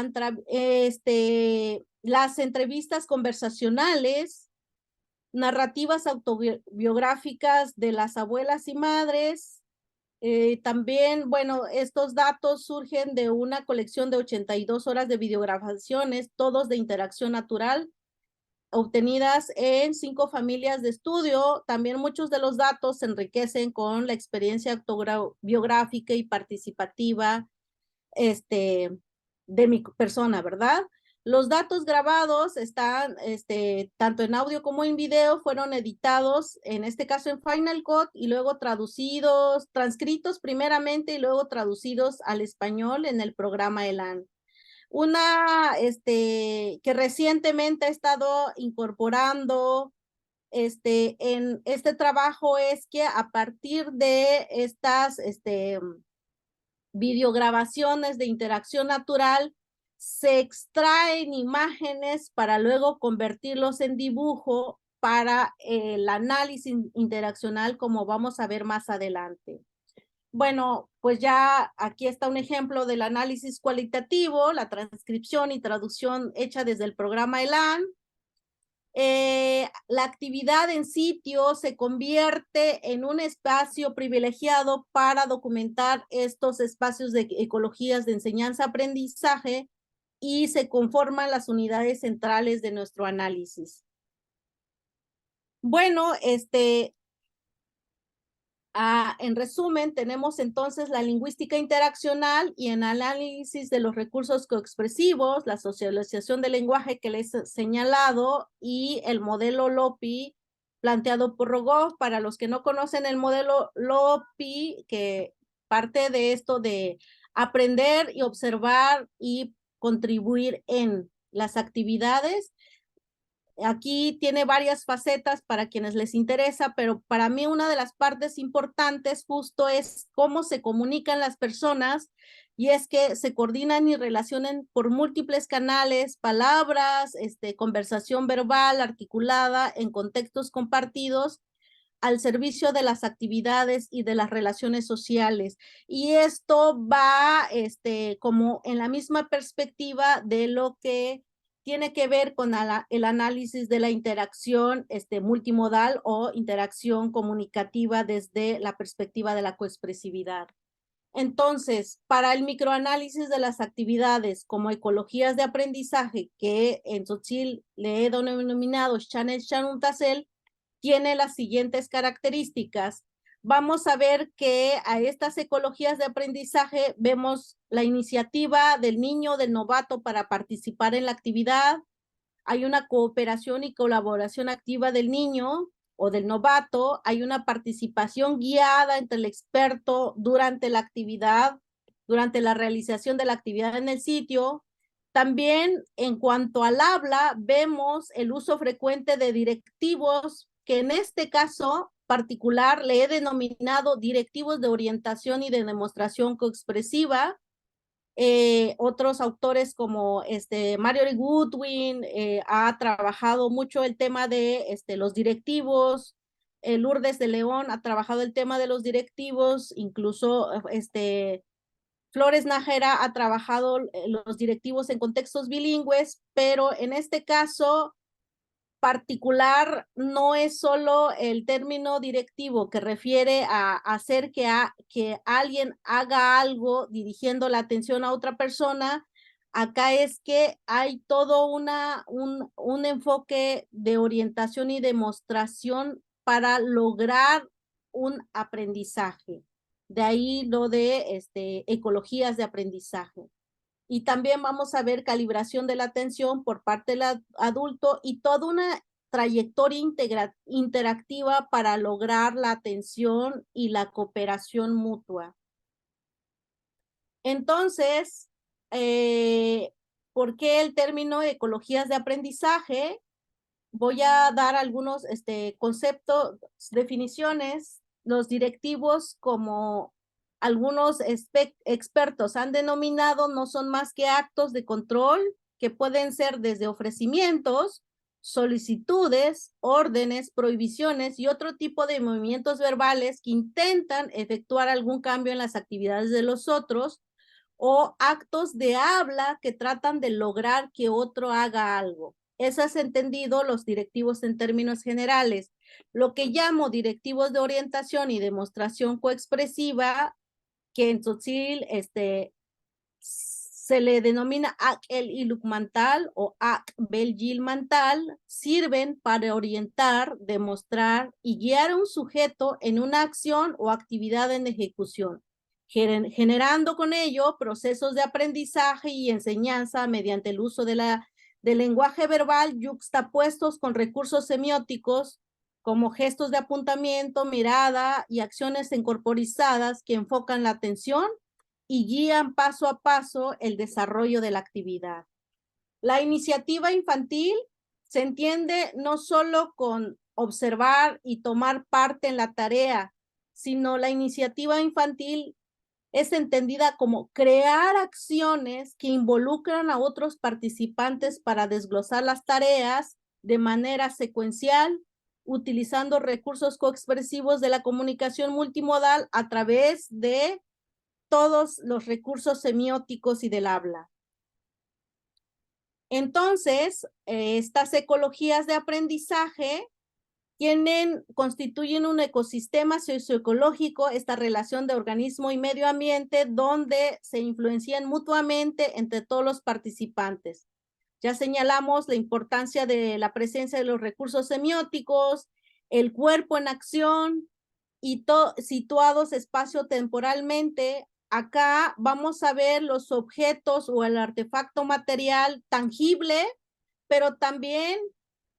las entrevistas conversacionales, narrativas autobiográficas de las abuelas y madres. También, bueno, estos datos surgen de una colección de 82 horas de videograbaciones, todos de interacción natural, obtenidas en 5 familias de estudio. También muchos de los datos se enriquecen con la experiencia autobiográfica y participativa de mi persona, ¿verdad? Los datos grabados están, tanto en audio como en video, fueron editados, en este caso en Final Cut, y luego transcritos primeramente y luego traducidos al español en el programa ELAN. Una que recientemente ha estado incorporando en este trabajo es que a partir de estas videograbaciones de interacción natural se extraen imágenes para luego convertirlos en dibujo para el análisis interaccional, como vamos a ver más adelante. Bueno, pues ya aquí está un ejemplo del análisis cualitativo, la transcripción y traducción hecha desde el programa ELAN. La actividad en sitio se convierte en un espacio privilegiado para documentar estos espacios de ecologías de enseñanza-aprendizaje y se conforman las unidades centrales de nuestro análisis. Bueno, en resumen, tenemos entonces la lingüística interaccional y el análisis de los recursos coexpresivos, la socialización del lenguaje que les he señalado y el modelo LOPI planteado por Rogov. Para los que no conocen el modelo LOPI, que parte de esto de aprender y observar y contribuir en las actividades. Aquí tiene varias facetas para quienes les interesa, pero para mí una de las partes importantes justo es cómo se comunican las personas, y es que se coordinan y relacionen por múltiples canales, palabras, conversación verbal, articulada, en contextos compartidos, al servicio de las actividades y de las relaciones sociales. Y esto va como en la misma perspectiva de lo que tiene que ver con el análisis de la interacción multimodal o interacción comunicativa desde la perspectiva de la coexpresividad. Entonces, para el microanálisis de las actividades como ecologías de aprendizaje, que en Tzotzil le he denominado Chanel Chanuntasel, tiene las siguientes características. Vamos a ver que a estas ecologías de aprendizaje vemos la iniciativa del niño, del novato para participar en la actividad. Hay una cooperación y colaboración activa del niño o del novato. Hay una participación guiada entre el experto durante la actividad, durante la realización de la actividad en el sitio. También en cuanto al habla, vemos el uso frecuente de directivos, que en este caso particular le he denominado directivos de orientación y de demostración coexpresiva. Otros autores como Marjorie Goodwin ha trabajado mucho el tema de los directivos. Lourdes de León ha trabajado el tema de los directivos, incluso Flores Nájera ha trabajado los directivos en contextos bilingües, pero en este caso particular no es solo el término directivo que refiere a hacer que alguien haga algo dirigiendo la atención a otra persona. Acá es que hay todo un enfoque de orientación y demostración para lograr un aprendizaje. De ahí lo de ecologías de aprendizaje. Y también vamos a ver calibración de la atención por parte del adulto y toda una trayectoria interactiva para lograr la atención y la cooperación mutua. Entonces, ¿por qué el término ecologías de aprendizaje? Voy a dar algunos conceptos, definiciones. Los directivos, como algunos expertos han denominado, no son más que actos de control que pueden ser desde ofrecimientos, solicitudes, órdenes, prohibiciones y otro tipo de movimientos verbales que intentan efectuar algún cambio en las actividades de los otros, o actos de habla que tratan de lograr que otro haga algo. Eso es entendido los directivos en términos generales. Lo que llamo directivos de orientación y demostración coexpresiva, que en Tzotzil se le denomina Ak el Ilukmantal o Ak Beljil Mantal, sirven para orientar, demostrar y guiar a un sujeto en una acción o actividad en ejecución, generando con ello procesos de aprendizaje y enseñanza mediante el uso del lenguaje verbal yuxtapuestos con recursos semióticos como gestos de apuntamiento, mirada y acciones encorporizadas que enfocan la atención y guían paso a paso el desarrollo de la actividad. La iniciativa infantil se entiende no solo con observar y tomar parte en la tarea, sino la iniciativa infantil es entendida como crear acciones que involucran a otros participantes para desglosar las tareas de manera secuencial, utilizando recursos coexpresivos de la comunicación multimodal a través de todos los recursos semióticos y del habla. Entonces, estas ecologías de aprendizaje constituyen un ecosistema socioecológico, esta relación de organismo y medio ambiente, donde se influencian mutuamente entre todos los participantes. Ya señalamos la importancia de la presencia de los recursos semióticos, el cuerpo en acción y situados espacio-temporalmente. Acá vamos a ver los objetos o el artefacto material tangible, pero también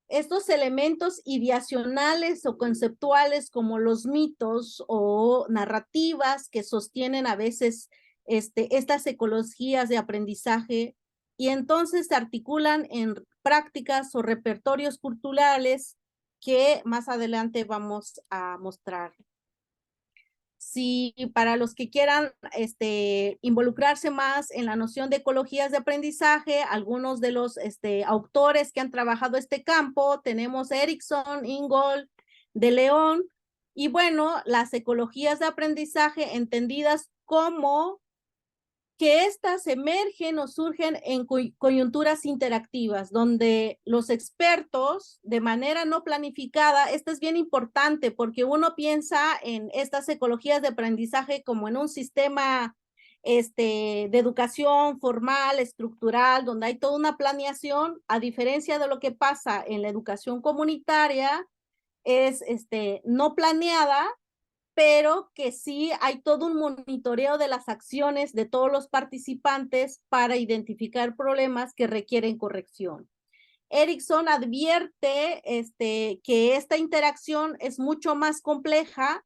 estos elementos ideacionales o conceptuales como los mitos o narrativas que sostienen a veces estas ecologías de aprendizaje y entonces se articulan en prácticas o repertorios culturales que más adelante vamos a mostrar. Si para los que quieran involucrarse más en la noción de ecologías de aprendizaje, algunos de los autores que han trabajado este campo, tenemos Erikson, Ingold, De León, y bueno, las ecologías de aprendizaje entendidas como que estas emergen o surgen en coyunturas interactivas, donde los expertos, de manera no planificada, esto es bien importante porque uno piensa en estas ecologías de aprendizaje como en un sistema de educación formal, estructural, donde hay toda una planeación, a diferencia de lo que pasa en la educación comunitaria, es no planeada, pero que sí hay todo un monitoreo de las acciones de todos los participantes para identificar problemas que requieren corrección. Erikson advierte que esta interacción es mucho más compleja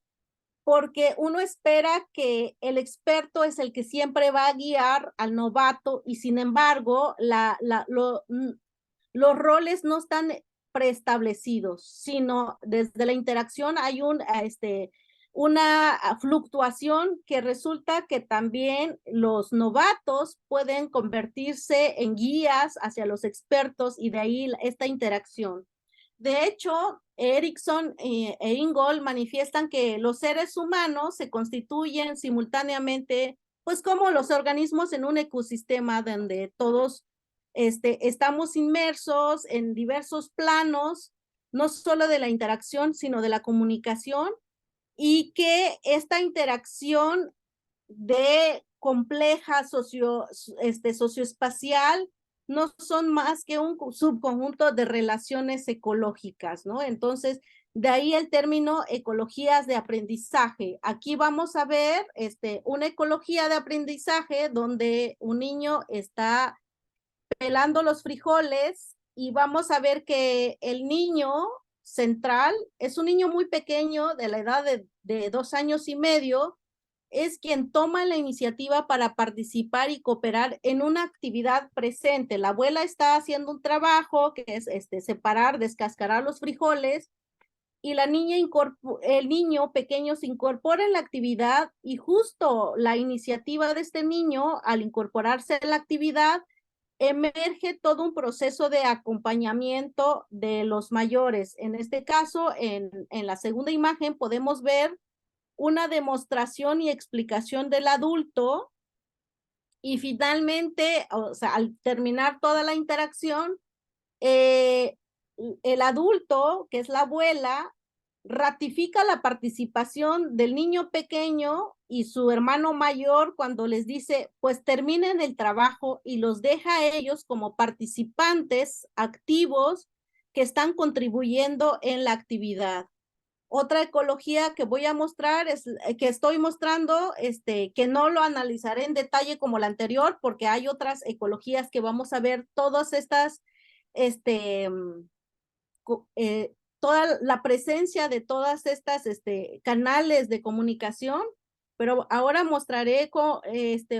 porque uno espera que el experto es el que siempre va a guiar al novato y sin embargo los roles no están preestablecidos, sino desde la interacción hay una fluctuación que resulta que también los novatos pueden convertirse en guías hacia los expertos y de ahí esta interacción. De hecho, Erikson e Ingold manifiestan que los seres humanos se constituyen simultáneamente, pues como los organismos en un ecosistema donde todos estamos inmersos en diversos planos, no solo de la interacción, sino de la comunicación, y que esta interacción de compleja socioespacial no son más que un subconjunto de relaciones ecológicas, ¿no? Entonces, de ahí el término ecologías de aprendizaje. Aquí vamos a ver una ecología de aprendizaje donde un niño está pelando los frijoles y vamos a ver que el niño central es un niño muy pequeño de la edad de 2 años y medio, es quien toma la iniciativa para participar y cooperar en una actividad presente. La abuela está haciendo un trabajo que es separar, descascarar los frijoles y el niño pequeño se incorpora en la actividad y justo la iniciativa de este niño al incorporarse en la actividad emerge todo un proceso de acompañamiento de los mayores. En este caso, en la segunda imagen podemos ver una demostración y explicación del adulto y finalmente, o sea, al terminar toda la interacción, el adulto, que es la abuela, ratifica la participación del niño pequeño y su hermano mayor cuando les dice, pues terminen el trabajo y los deja a ellos como participantes activos que están contribuyendo en la actividad. Otra ecología que voy a mostrar es que estoy mostrando, que no lo analizaré en detalle como la anterior, porque hay otras ecologías que vamos a ver todas estas, toda la presencia de todas estas canales de comunicación, pero ahora mostraré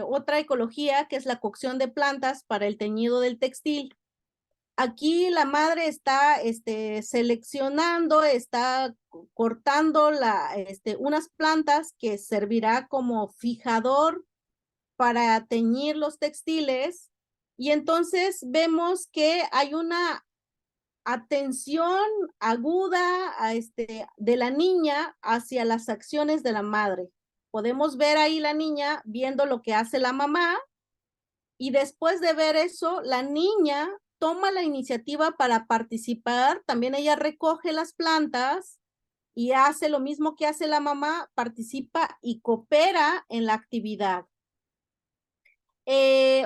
otra ecología que es la cocción de plantas para el teñido del textil. Aquí la madre está seleccionando, está cortando unas plantas que servirá como fijador para teñir los textiles y entonces vemos que hay una atención aguda de la niña hacia las acciones de la madre. Podemos ver ahí la niña viendo lo que hace la mamá y después de ver eso, la niña toma la iniciativa para participar, también ella recoge las plantas y hace lo mismo que hace la mamá, participa y coopera en la actividad.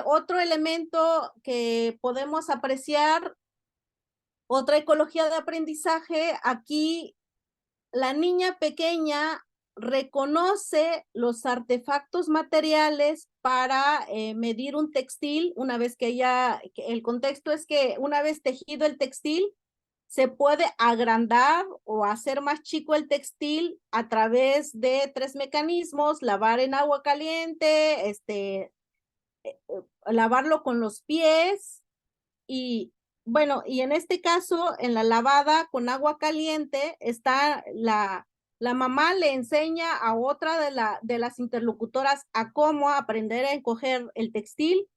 Otro elemento que podemos apreciar, otra ecología de aprendizaje, aquí la niña pequeña reconoce los artefactos materiales para medir un textil una vez que el contexto es que una vez tejido el textil, se puede agrandar o hacer más chico el textil a través de 3 mecanismos: lavar en agua caliente, lavarlo con los pies y bueno, y en este caso, en la lavada con agua caliente, está la mamá le enseña a otra de las interlocutoras a cómo aprender a encoger el textil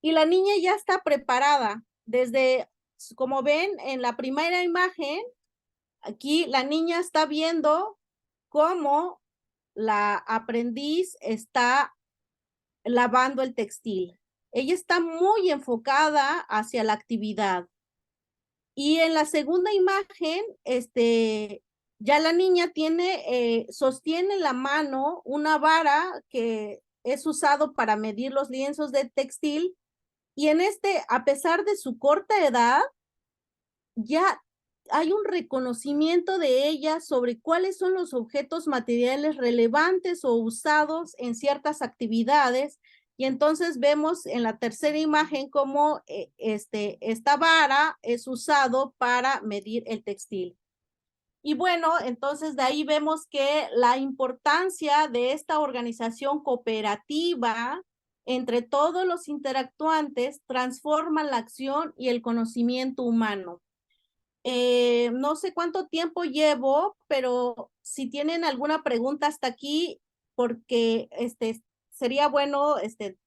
y la niña ya está preparada. Desde, como ven en la primera imagen, aquí la niña está viendo cómo la aprendiz está lavando el textil. Ella está muy enfocada hacia la actividad. Y en la segunda imagen, ya la niña sostiene en la mano una vara que es usado para medir los lienzos de textil. Y a pesar de su corta edad, ya hay un reconocimiento de ella sobre cuáles son los objetos materiales relevantes o usados en ciertas actividades. Y entonces vemos en la tercera imagen cómo esta vara es usado para medir el textil. Y bueno, entonces de ahí vemos que la importancia de esta organización cooperativa entre todos los interactuantes transforma la acción y el conocimiento humano. No sé cuánto tiempo llevo, pero si tienen alguna pregunta hasta aquí, porque sería bueno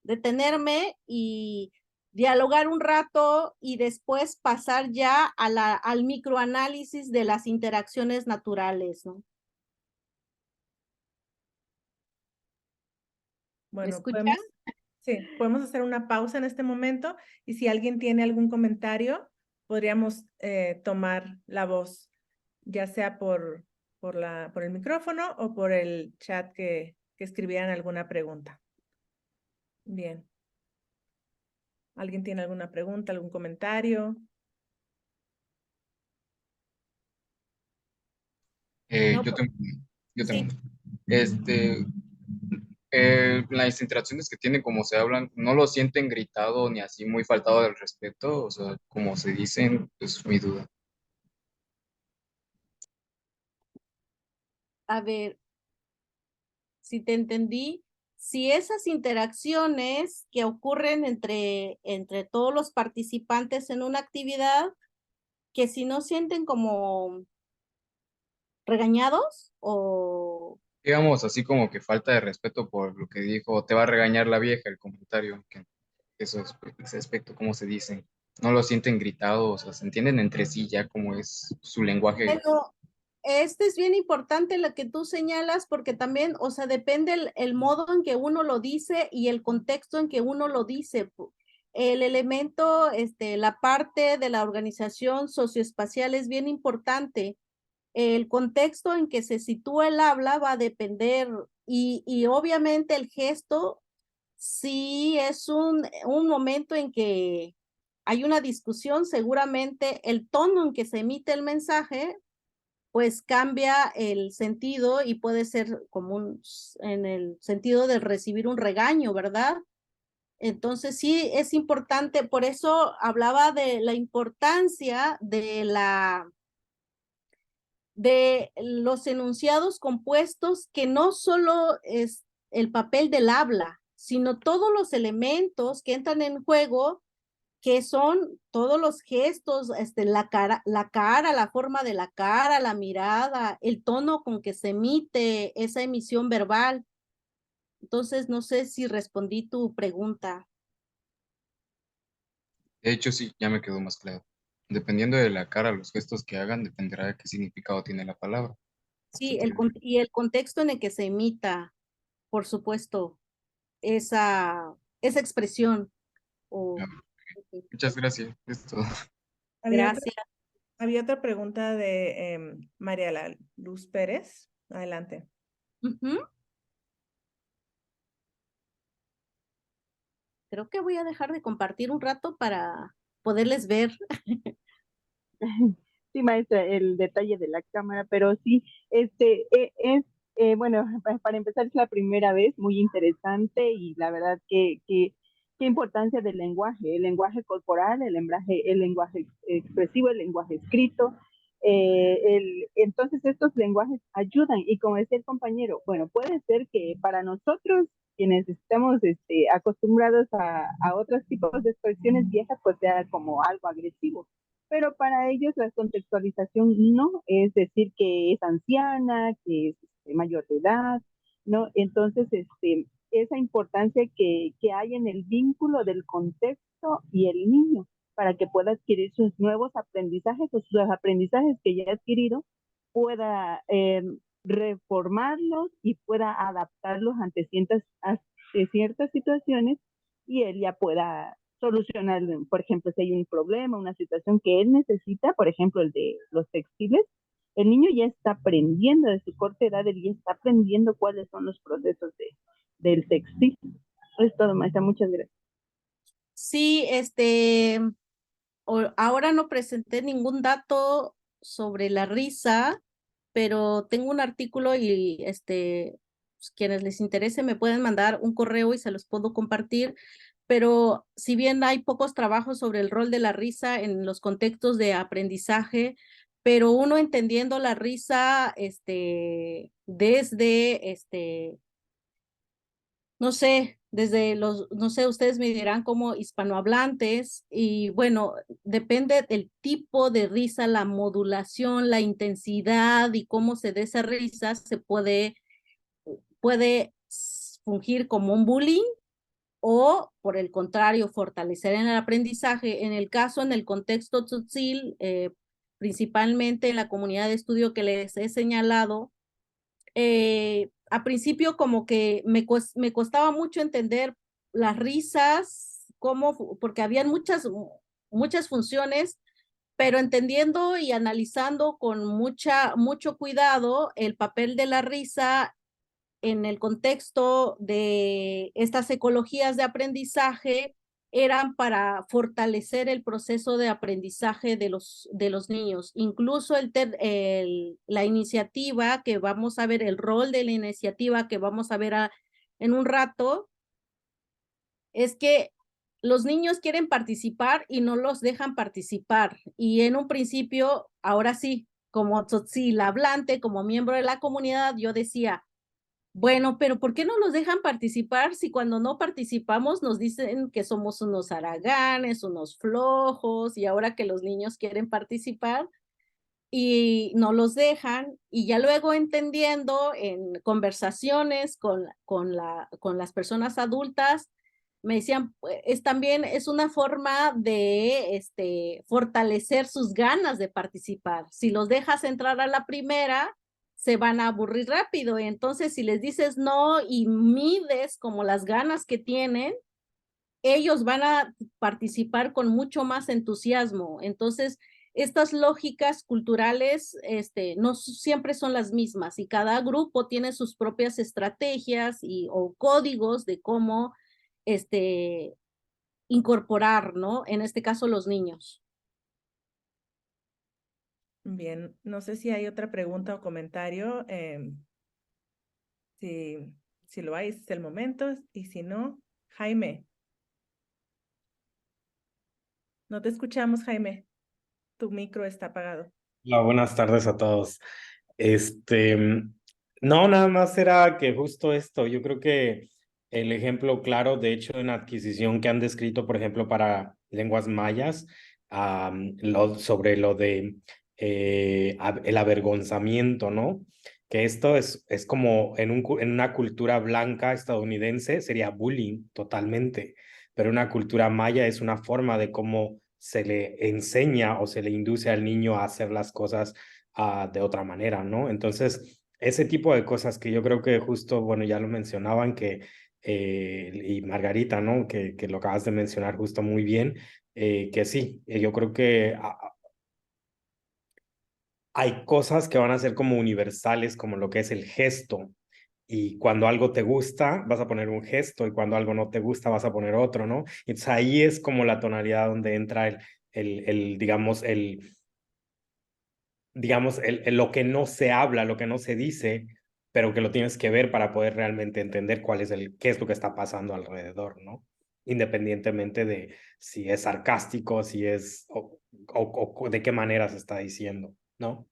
detenerme y dialogar un rato y después pasar ya al microanálisis de las interacciones naturales, ¿no? ¿Me Bueno, escuchan? podemos hacer una pausa en este momento y si alguien tiene algún comentario, podríamos tomar la voz, ya sea por el micrófono o por el chat que escribieran alguna pregunta. Bien. ¿Alguien tiene alguna pregunta, algún comentario? No, Yo tengo, yo sí. tengo. Este, las interacciones que tienen, como se hablan, no lo sienten gritado ni así muy faltado del respeto, o sea, como se dicen, es mi duda. A ver, si te entendí, si esas interacciones que ocurren entre todos los participantes en una actividad, que si no sienten como regañados o... Digamos, así como que falta de respeto por lo que dijo, te va a regañar la vieja, el comentario, que eso es ese aspecto, como se dice. No lo sienten gritado, o sea, se entienden entre sí ya como es su lenguaje. Pero es bien importante lo que tú señalas porque también, o sea, depende el modo en que uno lo dice y el contexto en que uno lo dice. El elemento, la parte de la organización socioespacial es bien importante. El contexto en que se sitúa el habla va a depender y obviamente el gesto, si es un momento en que hay una discusión, seguramente el tono en que se emite el mensaje pues cambia el sentido y puede ser como en el sentido de recibir un regaño, ¿verdad? Entonces sí es importante, por eso hablaba de la importancia de los enunciados compuestos, que no solo es el papel del habla, sino todos los elementos que entran en juego, que son todos los gestos, la cara, la forma de la cara, la mirada, el tono con que se emite esa emisión verbal. Entonces, no sé si respondí tu pregunta. De hecho, sí, ya me quedó más claro. Dependiendo de la cara, los gestos que hagan, dependerá de qué significado tiene la palabra. Sí, y el contexto en el que se emita, por supuesto, esa expresión. O, Muchas gracias. Es todo. Había otra, Gracias. había otra pregunta de María La Luz Pérez. Adelante. Ujú. Creo que voy a dejar de compartir un rato para poderles ver. Sí, maestra, el detalle de la cámara, pero sí, bueno, para empezar es la primera vez, muy interesante y la verdad que qué importancia del lenguaje, el lenguaje corporal, el lenguaje expresivo, el lenguaje escrito. Entonces estos lenguajes ayudan y como decía el compañero, bueno, puede ser que para nosotros quienes estamos acostumbrados a otros tipos de expresiones viejas, pues sea como algo agresivo, pero para ellos la contextualización no, es decir, que es anciana, que es mayor de edad, ¿no? Entonces, esa importancia que hay en el vínculo del contexto y el niño para que pueda adquirir sus nuevos aprendizajes o sus aprendizajes que ya ha adquirido, pueda reformarlos y pueda adaptarlos ante ciertas situaciones y él ya pueda solucionar, por ejemplo, si hay un problema, una situación que él necesita, por ejemplo, el de los textiles, el niño ya está aprendiendo de su corta edad, él ya está aprendiendo cuáles son los procesos del textil. Es todo, maestra, muchas gracias. Sí, ahora no presenté ningún dato sobre la risa, pero tengo un artículo y pues, quienes les interese me pueden mandar un correo y se los puedo compartir. Pero si bien hay pocos trabajos sobre el rol de la risa en los contextos de aprendizaje, pero uno entendiendo la risa, desde, no sé, no sé, ustedes me dirán como hispanohablantes y bueno, depende del tipo de risa, la modulación, la intensidad y cómo se dé esa risa, puede fungir como un bullying o, por el contrario, fortalecer en el aprendizaje. En el caso, en el contexto tzotzil, principalmente en la comunidad de estudio que les he señalado, a principio como que me costaba mucho entender las risas, porque habían muchas funciones, pero entendiendo y analizando con mucho cuidado el papel de la risa en el contexto de estas ecologías de aprendizaje eran para fortalecer el proceso de aprendizaje de los niños. Incluso la iniciativa que vamos a ver, el rol de la iniciativa que vamos a ver en un rato, es que los niños quieren participar y no los dejan participar. Y en un principio, ahora sí, como tzotzil hablante, como miembro de la comunidad, yo decía, bueno, pero ¿por qué no los dejan participar si cuando no participamos nos dicen que somos unos haraganes, unos flojos, y ahora que los niños quieren participar y no los dejan? Y ya luego entendiendo en conversaciones con las personas adultas, me decían, también es una forma de fortalecer sus ganas de participar. Si los dejas entrar a la primera, se van a aburrir rápido. Entonces, si les dices no y mides como las ganas que tienen, ellos van a participar con mucho más entusiasmo. Entonces, estas lógicas culturales no siempre son las mismas y cada grupo tiene sus propias estrategias o códigos de cómo incorporar, ¿no? En este caso, los niños. Bien, no sé si hay otra pregunta o comentario. Si lo hay, este es el momento. Y si no, Jaime. No te escuchamos, Jaime. Tu micro está apagado. Hola, buenas tardes a todos. Este, no, nada más era que justo esto, yo creo que el ejemplo claro, de hecho, en adquisición que han descrito, por ejemplo, para lenguas mayas, sobre lo de el avergonzamiento, ¿no? Que esto es como en una cultura blanca estadounidense sería bullying totalmente, pero una cultura maya es una forma de cómo se le enseña o se le induce al niño a hacer las cosas de otra manera, ¿no? Entonces, ese tipo de cosas que yo creo que justo, bueno, ya lo mencionaban, que y Margarita, ¿no? Que lo acabas de mencionar justo muy bien, que sí, yo creo que hay cosas que van a ser como universales, como lo que es el gesto. Y cuando algo te gusta, vas a poner un gesto, y cuando algo no te gusta, vas a poner otro, ¿no? Entonces ahí es como la tonalidad donde entra lo que no se habla, lo que no se dice, pero que lo tienes que ver para poder realmente entender qué es lo que está pasando alrededor, ¿no? Independientemente de si es sarcástico, si es, o de qué manera se está diciendo, ¿no?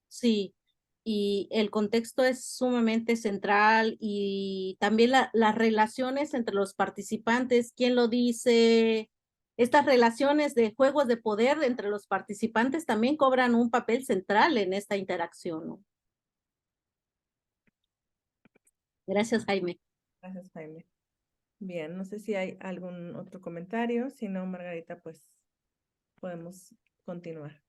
Sí, y el contexto es sumamente central y también las relaciones entre los participantes, quién lo dice, estas relaciones de juegos de poder entre los participantes también cobran un papel central en esta interacción, ¿no? Gracias, Jaime. Gracias, Jaime. Bien, no sé si hay algún otro comentario. Si no, Margarita, pues podemos continuar.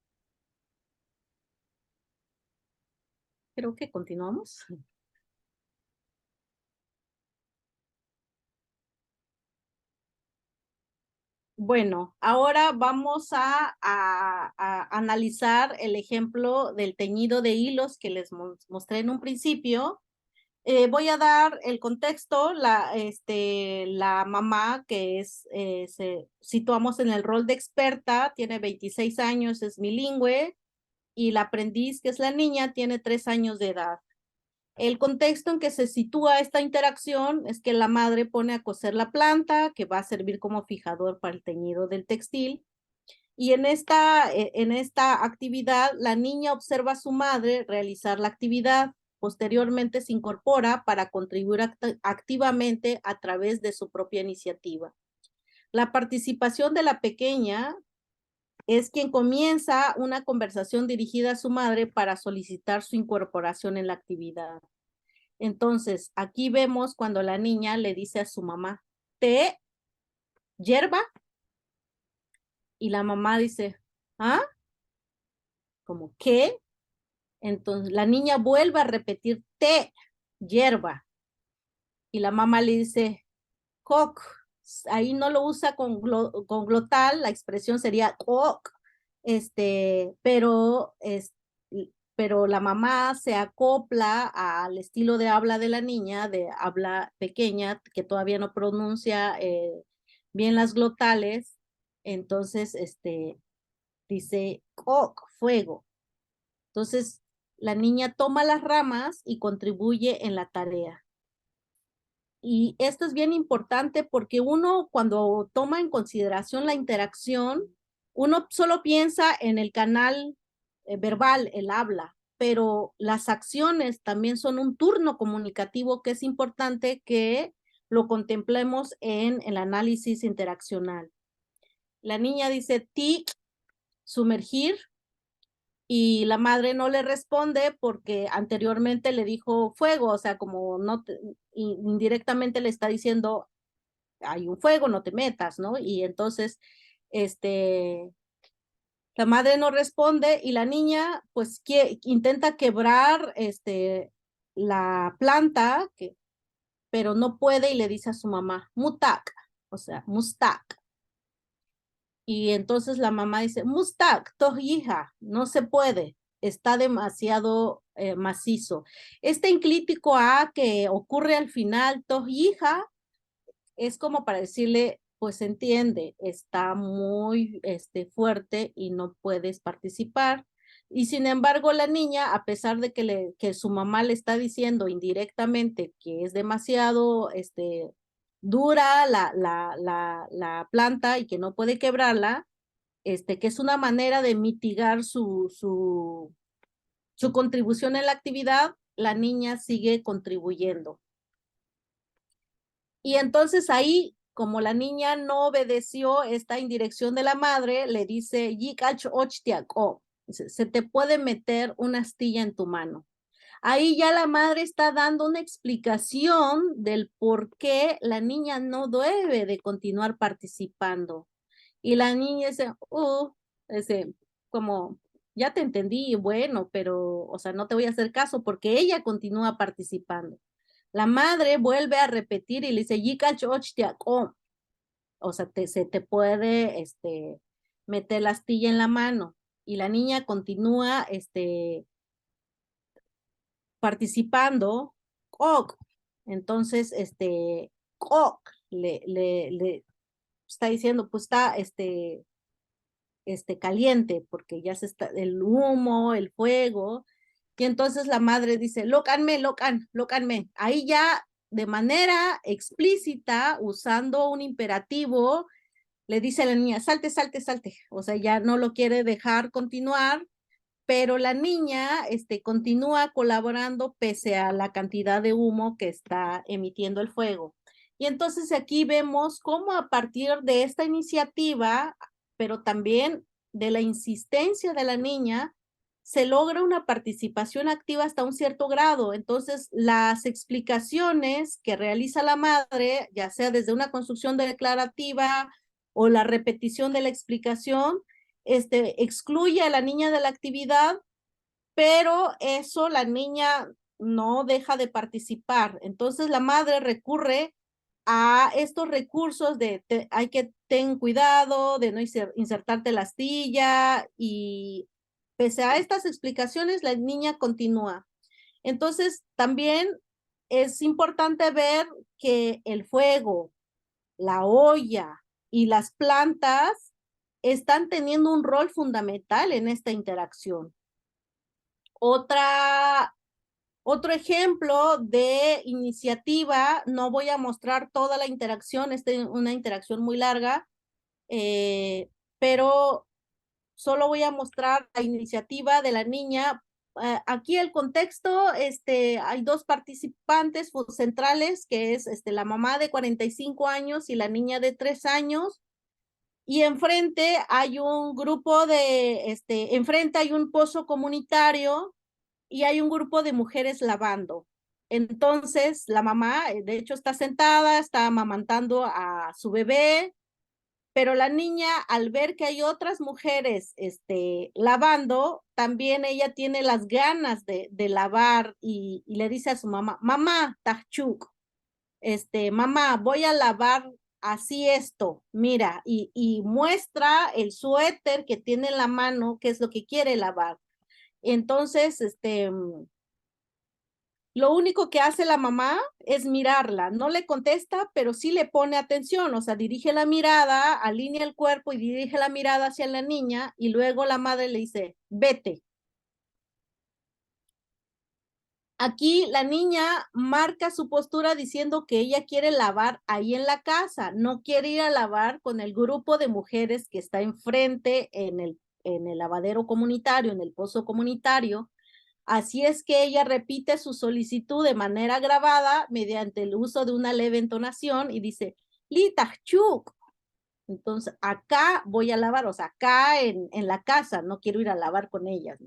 Creo que continuamos. Bueno, ahora vamos a analizar el ejemplo del teñido de hilos que les mostré en un principio. Voy a dar el contexto, la mamá que situamos en el rol de experta, tiene 26 años, es bilingüe, y la aprendiz, que es la niña, tiene 3 años de edad. El contexto en que se sitúa esta interacción es que la madre pone a cocer la planta, que va a servir como fijador para el teñido del textil, y en esta actividad la niña observa a su madre realizar la actividad. Posteriormente se incorpora para contribuir activamente a través de su propia iniciativa. La participación de la pequeña es quien comienza una conversación dirigida a su madre para solicitar su incorporación en la actividad. Entonces, aquí vemos cuando la niña le dice a su mamá, té, hierba, y la mamá dice, ¿ah? ¿Cómo qué? Entonces la niña vuelve a repetir té, hierba, y la mamá le dice, coc, ahí no lo usa con glotal, la expresión sería coc, pero la mamá se acopla al estilo de habla de la niña, de habla pequeña, que todavía no pronuncia bien las glotales, entonces dice coc, fuego. Entonces, la niña toma las ramas y contribuye en la tarea. Y esto es bien importante porque uno cuando toma en consideración la interacción, uno solo piensa en el canal verbal, el habla, pero las acciones también son un turno comunicativo que es importante que lo contemplemos en el análisis interaccional. La niña dice tic, sumergir, y la madre no le responde porque anteriormente le dijo fuego, o sea, como no indirectamente le está diciendo hay un fuego, no te metas, ¿no? Y entonces, la madre no responde y la niña, pues, intenta quebrar, la planta, pero no puede y le dice a su mamá, mutak, o sea, mustak. Y entonces la mamá dice, mustak, hija, no se puede, está demasiado macizo. Este enclítico A que ocurre al final, hija, es como para decirle, pues entiende, está muy fuerte y no puedes participar. Y sin embargo, la niña, a pesar de que su mamá le está diciendo indirectamente que es demasiado dura la planta y que no puede quebrarla, que es una manera de mitigar su contribución en la actividad, la niña sigue contribuyendo. Y entonces ahí, como la niña no obedeció esta indirección de la madre, le dice, se te puede meter una astilla en tu mano. Ahí ya la madre está dando una explicación del por qué la niña no debe de continuar participando. Y la niña dice, como, ya te entendí, bueno, pero, o sea, no te voy a hacer caso porque ella continúa participando. La madre vuelve a repetir y le dice, o sea, se te puede meter la astilla en la mano. Y la niña continúa participando, ¡Coc! Entonces, ¡Coc! Le está diciendo, pues está caliente, porque ya se está, el humo, el fuego, y entonces la madre dice, lócanme. Ahí ya de manera explícita, usando un imperativo, le dice a la niña, salte, o sea, ya no lo quiere dejar continuar, pero la niña continúa colaborando pese a la cantidad de humo que está emitiendo el fuego. Y entonces aquí vemos cómo a partir de esta iniciativa, pero también de la insistencia de la niña, se logra una participación activa hasta un cierto grado. Entonces, las explicaciones que realiza la madre, ya sea desde una construcción declarativa o la repetición de la explicación, excluye a la niña de la actividad, pero eso la niña no deja de participar. Entonces la madre recurre a estos recursos de hay que tener cuidado de no insertarte la astilla, y pese a estas explicaciones la niña continúa. Entonces también es importante ver que el fuego, la olla y las plantas están teniendo un rol fundamental en esta interacción. Otro ejemplo de iniciativa, no voy a mostrar toda la interacción, es una interacción muy larga, pero solo voy a mostrar la iniciativa de la niña. Aquí el contexto, hay dos participantes centrales, que es la mamá de 45 años y la niña de 3 años. Y enfrente hay un grupo enfrente hay un pozo comunitario y hay un grupo de mujeres lavando. Entonces, la mamá, de hecho, está sentada, está amamantando a su bebé, pero la niña, al ver que hay otras mujeres lavando, también ella tiene las ganas de lavar, y le dice a su mamá, mamá, tachuk, mamá, voy a lavar así esto, mira, y muestra el suéter que tiene en la mano, que es lo que quiere lavar. Entonces, lo único que hace la mamá es mirarla, no le contesta, pero sí le pone atención, o sea, dirige la mirada, alinea el cuerpo y dirige la mirada hacia la niña, y luego la madre le dice, vete. Aquí la niña marca su postura diciendo que ella quiere lavar ahí en la casa, no quiere ir a lavar con el grupo de mujeres que está enfrente en el lavadero comunitario, en el pozo comunitario. Así es que ella repite su solicitud de manera grabada mediante el uso de una leve entonación y dice, Litachuk. Entonces, acá voy a lavar, o sea, acá en la casa, no quiero ir a lavar con ellas.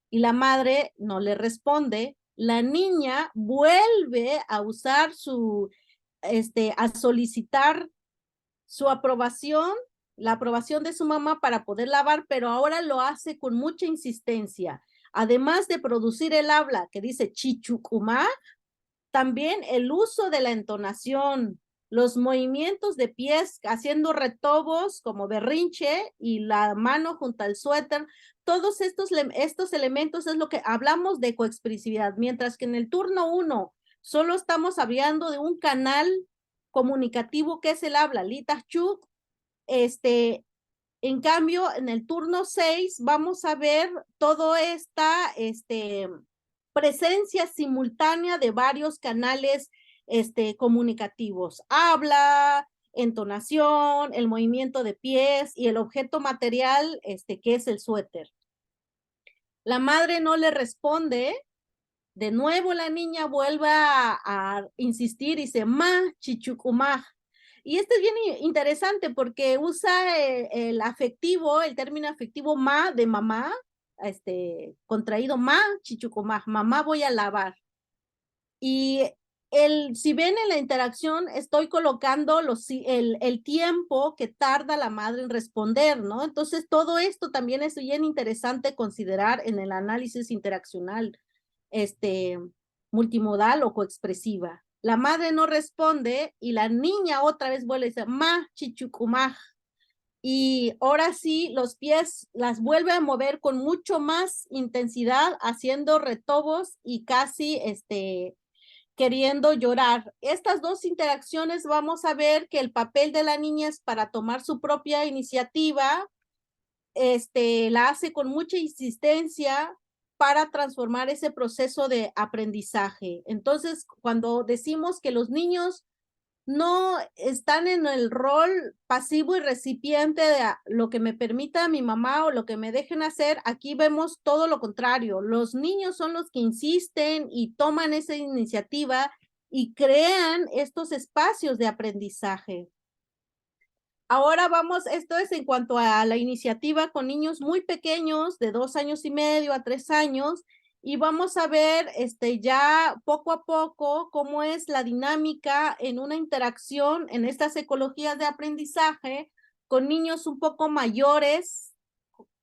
Y la madre no le responde. La niña vuelve a usar a solicitar su aprobación, la aprobación de su mamá para poder lavar, pero ahora lo hace con mucha insistencia. Además de producir el habla que dice chichucumá, también el uso de la entonación, los movimientos de pies haciendo retobos como berrinche y la mano junto al suéter, todos estos elementos es lo que hablamos de coexpresividad, mientras que en el turno 1 solo estamos hablando de un canal comunicativo que es el habla, litachuk. En cambio, en el turno 6 vamos a ver toda esta presencia simultánea de varios canales comunicativos. Habla, entonación, el movimiento de pies y el objeto material que es el suéter. La madre no le responde. De nuevo la niña vuelve a insistir y dice, ma, chichucumá. Y es bien interesante porque usa el afectivo, el término afectivo ma de mamá, contraído ma, chichucumá, mamá voy a lavar. Y si ven en la interacción, estoy colocando el tiempo que tarda la madre en responder, ¿no? Entonces todo esto también es bien interesante considerar en el análisis interaccional multimodal o coexpresiva. la madre no responde y la niña otra vez vuelve y dice, ma, chichucumaj. Y ahora sí, los pies las vuelve a mover con mucho más intensidad, haciendo retobos y casi queriendo llorar. Estas dos interacciones vamos a ver que el papel de la niña es para tomar su propia iniciativa, la hace con mucha insistencia para transformar ese proceso de aprendizaje. Entonces, cuando decimos que los niños no están en el rol pasivo y recipiente de lo que me permita mi mamá o lo que me dejen hacer, aquí vemos todo lo contrario. Los niños son los que insisten y toman esa iniciativa y crean estos espacios de aprendizaje. Ahora vamos, esto es en cuanto a la iniciativa con niños muy pequeños, de 2 años y medio a 3 años, y vamos a ver ya poco a poco cómo es la dinámica en una interacción en estas ecologías de aprendizaje con niños un poco mayores,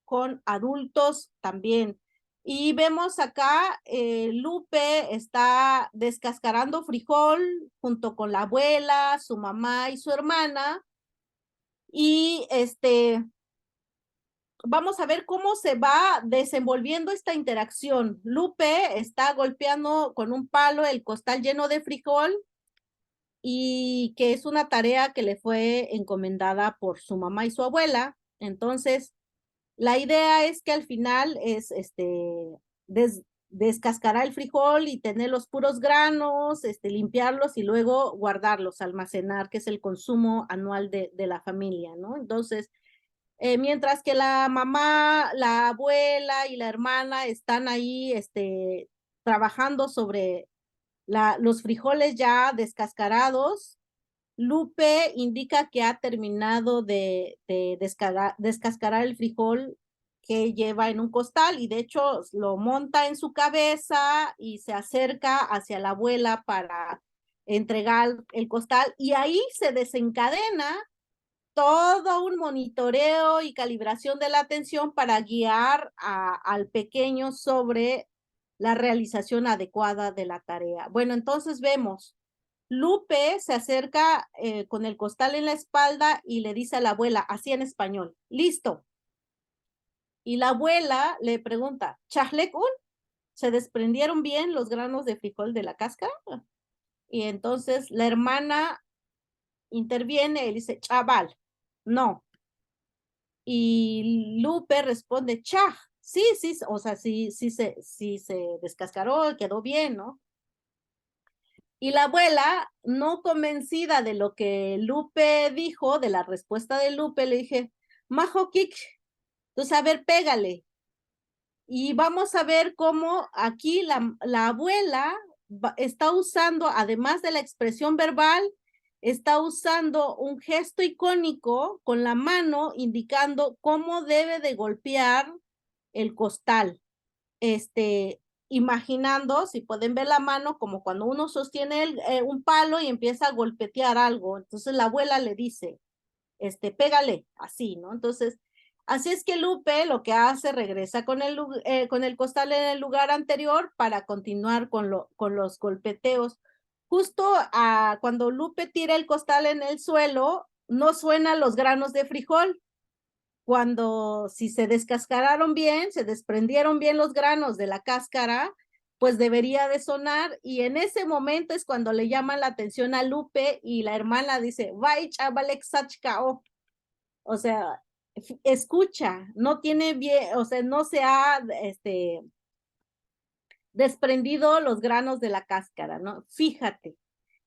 con adultos también. Y vemos acá, Lupe está descascarando frijol junto con la abuela, su mamá y su hermana. Y vamos a ver cómo se va desenvolviendo esta interacción. Lupe está golpeando con un palo el costal lleno de frijol y que es una tarea que le fue encomendada por su mamá y su abuela. Entonces, la idea es que al final es descascarar el frijol y tener los puros granos, limpiarlos y luego guardarlos, almacenar, que es el consumo anual de la familia, ¿no? Entonces, mientras que la mamá, la abuela y la hermana están ahí trabajando sobre los frijoles ya descascarados, Lupe indica que ha terminado de descascarar el frijol que lleva en un costal y de hecho lo monta en su cabeza y se acerca hacia la abuela para entregar el costal y ahí se desencadena todo un monitoreo y calibración de la atención para guiar al pequeño sobre la realización adecuada de la tarea. Bueno, entonces vemos, Lupe se acerca con el costal en la espalda y le dice a la abuela, así en español, listo. Y la abuela le pregunta, ¿Chahlek un? ¿Se desprendieron bien los granos de frijol de la cáscara? Y entonces la hermana interviene y dice, chaval, no. Y Lupe responde, chaj, sí, sí, o sea, sí se descascaró, quedó bien, ¿no? Y la abuela, no convencida de lo que Lupe dijo, de la respuesta de Lupe, le dije, majo kik, entonces a ver, pégale. Y vamos a ver cómo aquí la abuela está usando, además de la expresión verbal, está usando un gesto icónico con la mano indicando cómo debe de golpear el costal. Imaginando, si pueden ver la mano, como cuando uno sostiene un palo y empieza a golpetear algo. Entonces la abuela le dice, pégale, así, ¿no? Entonces, así es que Lupe lo que hace, regresa con el costal en el lugar anterior para continuar con los golpeteos. Justo cuando Lupe tira el costal en el suelo, no suenan los granos de frijol. Cuando si se descascararon bien, se desprendieron bien los granos de la cáscara, pues debería de sonar y en ese momento es cuando le llaman la atención a Lupe y la hermana dice, vai chavalek sachkao. O sea, escucha, no tiene bien, o sea, no se ha desprendido los granos de la cáscara, ¿no? Fíjate.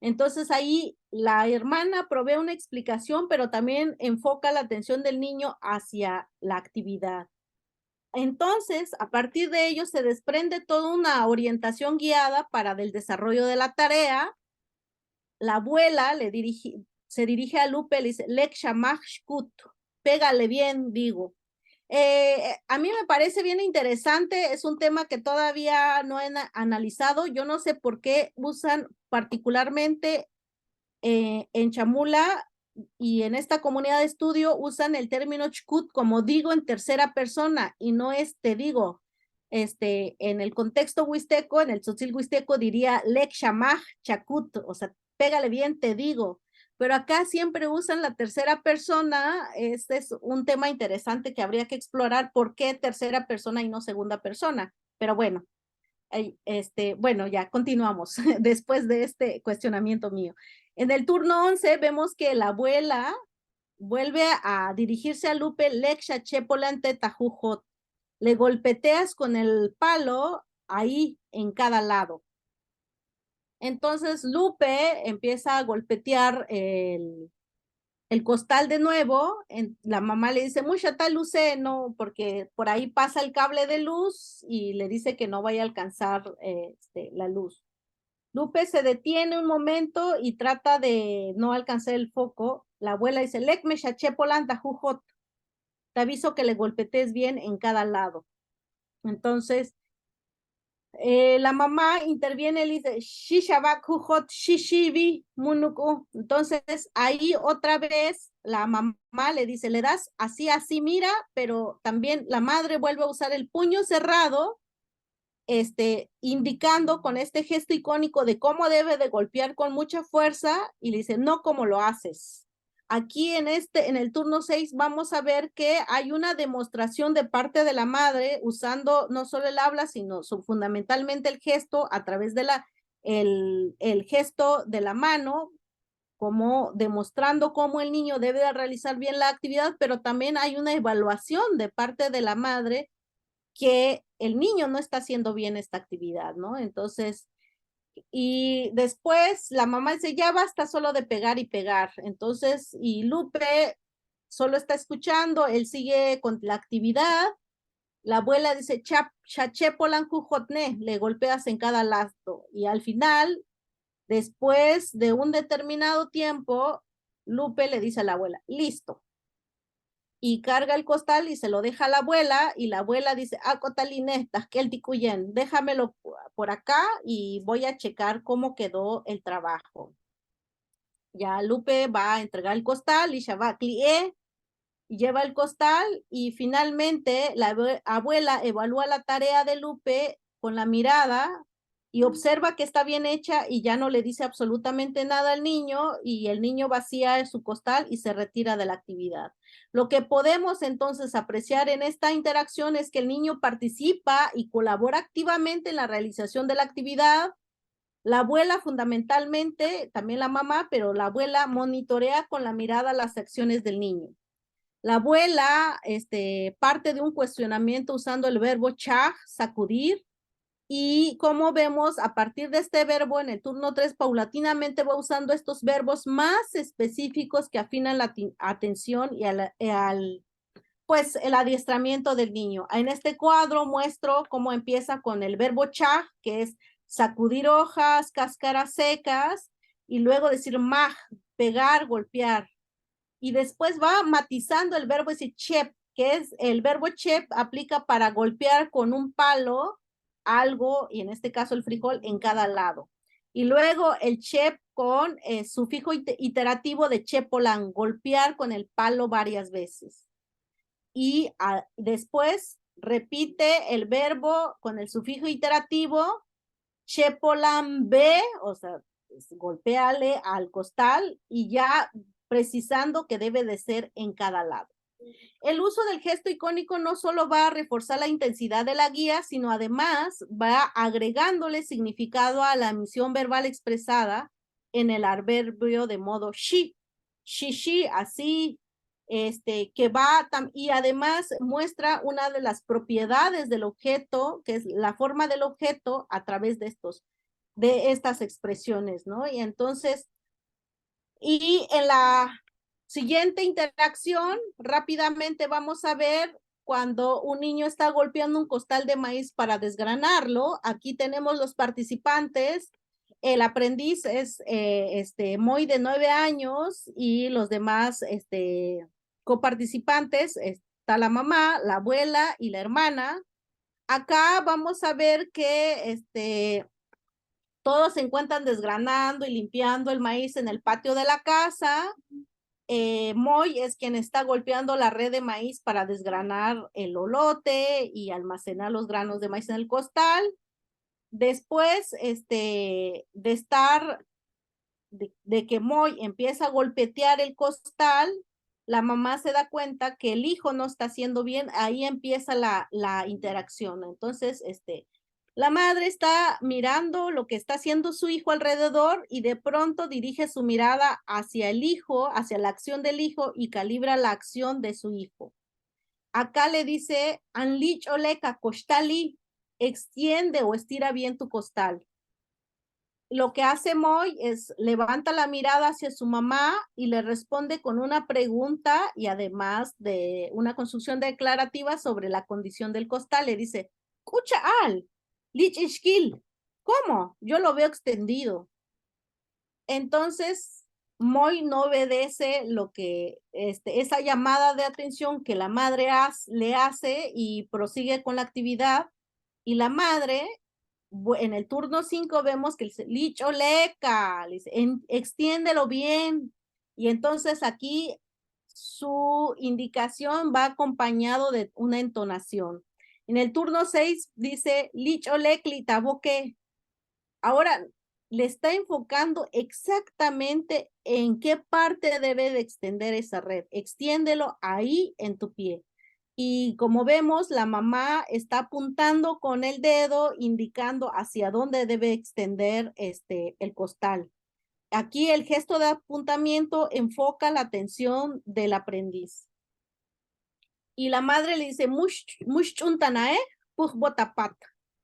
Entonces ahí la hermana provee una explicación, pero también enfoca la atención del niño hacia la actividad. Entonces, a partir de ello se desprende toda una orientación guiada para el desarrollo de la tarea. La abuela se dirige a Lupe y le dice, Lek shamach shkut, pégale bien, digo. A mí me parece bien interesante, es un tema que todavía no he analizado, yo no sé por qué usan particularmente en Chamula y en esta comunidad de estudio usan el término chkut como digo en tercera persona y no es te digo. en el contexto huisteco, en el tzotzil huisteco diría lek shamaj chakut, o sea, pégale bien, te digo. Pero acá siempre usan la tercera persona. Este es un tema interesante que habría que explorar. ¿Por qué tercera persona y no segunda persona? Pero bueno, bueno, ya continuamos después de este cuestionamiento mío. En el turno 11 vemos que la abuela vuelve a dirigirse a Lupe, Leksha Chepolante Tajujot. Le golpeteas con el palo ahí en cada lado. Entonces Lupe empieza a golpetear el costal de nuevo. La mamá le dice, mucha tal luce, no, porque por ahí pasa el cable de luz y le dice que no vaya a alcanzar la luz. Lupe se detiene un momento y trata de no alcanzar el foco. La abuela dice, Lek me polanta jujot. Te aviso que le golpetees bien en cada lado. Entonces, la mamá interviene y le dice, Shishabak jujot shishibi munuku. Entonces, ahí otra vez la mamá le dice, le das así, así, mira, pero también la madre vuelve a usar el puño cerrado, indicando con este gesto icónico de cómo debe de golpear con mucha fuerza, y le dice, no como lo haces. Aquí en el turno 6 vamos a ver que hay una demostración de parte de la madre usando no solo el habla, sino fundamentalmente el gesto a través de el gesto de la mano, como demostrando cómo el niño debe de realizar bien la actividad, pero también hay una evaluación de parte de la madre que el niño no está haciendo bien esta actividad, ¿no? Entonces, y después la mamá dice, ya basta solo de pegar y pegar. Entonces, y Lupe solo está escuchando, él sigue con la actividad. La abuela dice, chachepolan jujotne, le golpeas en cada lado. Y al final, después de un determinado tiempo, Lupe le dice a la abuela, listo. Y carga el costal y se lo deja a la abuela, y la abuela dice, cotaline, tasquel ticuyen, déjamelo por acá y voy a checar cómo quedó el trabajo. Ya Lupe va a entregar el costal y Shabak lié, lleva el costal, y finalmente la abuela evalúa la tarea de Lupe con la mirada y observa que está bien hecha y ya no le dice absolutamente nada al niño, y el niño vacía su costal y se retira de la actividad. Lo que podemos entonces apreciar en esta interacción es que el niño participa y colabora activamente en la realización de la actividad. La abuela fundamentalmente, también la mamá, pero la abuela monitorea con la mirada las acciones del niño. La abuela parte de un cuestionamiento usando el verbo chaj, sacudir, y como vemos, a partir de este verbo en el turno 3, paulatinamente va usando estos verbos más específicos que afinan la atención y pues el adiestramiento del niño. En este cuadro muestro cómo empieza con el verbo chaj, que es sacudir hojas, cáscaras secas, y luego decir maj, pegar, golpear. Y después va matizando el verbo ese chep, que es el verbo chep, aplica para golpear con un palo algo, y en este caso el frijol, en cada lado. Y luego el chep con sufijo iterativo de chepolan, golpear con el palo varias veces. Y después repite el verbo con el sufijo iterativo chepolan be, o sea, golpéale al costal, y ya precisando que debe de ser en cada lado. El uso del gesto icónico no solo va a reforzar la intensidad de la guía, sino además va agregándole significado a la emisión verbal expresada en el adverbio de modo shi, así, que va, y además muestra una de las propiedades del objeto, que es la forma del objeto a través de estas expresiones, ¿no? Y entonces, y en la siguiente interacción, rápidamente vamos a ver cuando un niño está golpeando un costal de maíz para desgranarlo. Aquí tenemos los participantes. El aprendiz es Moy, de 9 años, y los demás coparticipantes, está la mamá, la abuela y la hermana. Acá vamos a ver que todos se encuentran desgranando y limpiando el maíz en el patio de la casa. Moy es quien está golpeando la red de maíz para desgranar el olote y almacenar los granos de maíz en el costal. Después, de que Moy empieza a golpetear el costal, la mamá se da cuenta que el hijo no está haciendo bien, ahí empieza la interacción. Entonces, la madre está mirando lo que está haciendo su hijo alrededor y de pronto dirige su mirada hacia el hijo, hacia la acción del hijo y calibra la acción de su hijo. Acá le dice, Anlich oleka kostali, extiende o estira bien tu costal. Lo que hace Moy es levanta la mirada hacia su mamá y le responde con una pregunta y además de una construcción declarativa sobre la condición del costal. Le dice, "Kucha al, lich ishkil". ¿Cómo? Yo lo veo extendido. Entonces, Moy no obedece lo que esa llamada de atención que la madre le hace y prosigue con la actividad. Y la madre, en el turno 5 vemos que dice, Licho leca, extiéndelo bien. Y entonces aquí su indicación va acompañado de una entonación. En el turno 6 dice, Licho lecli taboque. Ahora le está enfocando exactamente en qué parte debe de extender esa red. Extiéndelo ahí en tu pie. Y como vemos, la mamá está apuntando con el dedo, indicando hacia dónde debe extender el costal. Aquí el gesto de apuntamiento enfoca la atención del aprendiz. Y la madre le dice, mush chuntanae, puj botapat.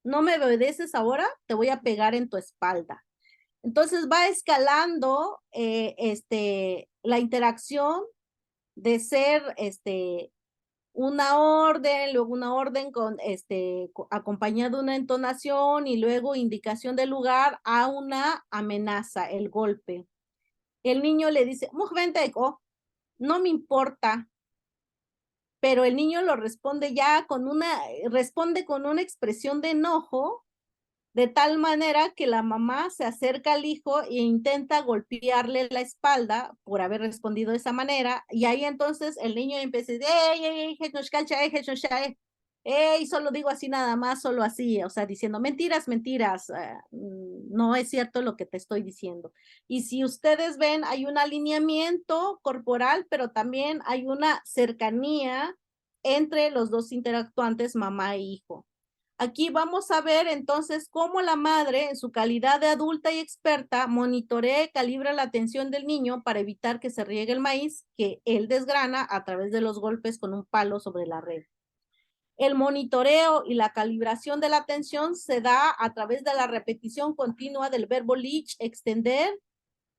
No me obedeces ahora, te voy a pegar en tu espalda. Entonces va escalando la interacción de ser una orden, luego una orden acompañada de una entonación y luego indicación del lugar a una amenaza, el golpe. El niño le dice, no me importa, pero el niño lo responde responde con una expresión de enojo, de tal manera que la mamá se acerca al hijo e intenta golpearle la espalda por haber respondido de esa manera, y ahí entonces el niño empieza a decir, ey, solo digo así nada más, solo así, o sea, diciendo mentiras, no es cierto lo que te estoy diciendo. Y si ustedes ven, hay un alineamiento corporal, pero también hay una cercanía entre los dos interactuantes, mamá e hijo. Aquí vamos a ver entonces cómo la madre, en su calidad de adulta y experta, monitorea y calibra la atención del niño para evitar que se riegue el maíz que él desgrana a través de los golpes con un palo sobre la red. El monitoreo y la calibración de la atención se da a través de la repetición continua del verbo lich, extender,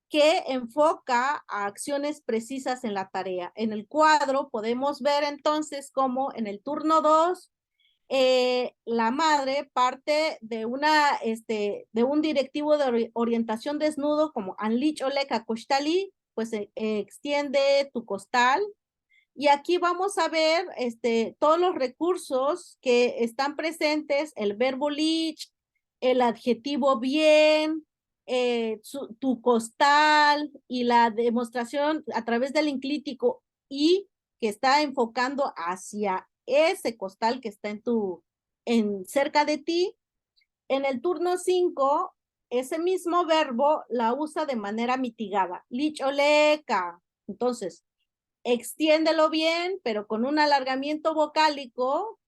que enfoca a acciones precisas en la tarea. En el cuadro podemos ver entonces cómo en el turno 2, la madre parte de un directivo de orientación desnudo como Anlich Oleka Kostali, pues extiende tu costal. Y aquí vamos a ver todos los recursos que están presentes, el verbo lich, el adjetivo bien, tu costal y la demostración a través del enclítico y que está enfocando hacia ese costal que está cerca de ti. En el turno 5, ese mismo verbo la usa de manera mitigada. Lich oleka. Entonces, extiéndelo bien, pero con un alargamiento vocálico,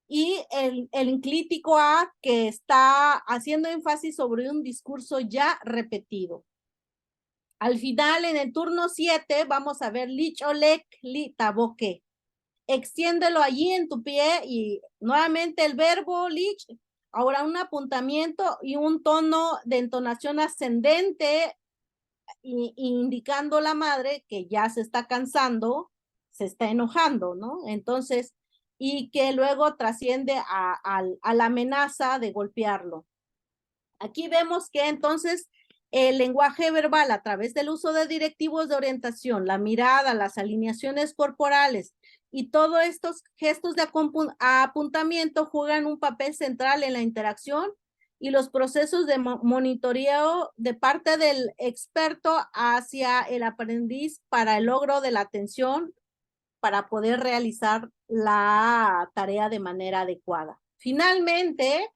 y el enclítico A que está haciendo énfasis sobre un discurso ya repetido. Al final, en el turno 7, vamos a ver lich olek li taboque. Extiéndelo allí en tu pie y nuevamente el verbo lich, ahora un apuntamiento y un tono de entonación ascendente, indicando la madre que ya se está cansando, se está enojando, ¿no? Entonces, y que luego trasciende a la amenaza de golpearlo. Aquí vemos que entonces el lenguaje verbal a través del uso de directivos de orientación, la mirada, las alineaciones corporales y todos estos gestos de apuntamiento juegan un papel central en la interacción y los procesos de monitoreo de parte del experto hacia el aprendiz para el logro de la atención para poder realizar la tarea de manera adecuada. Finalmente,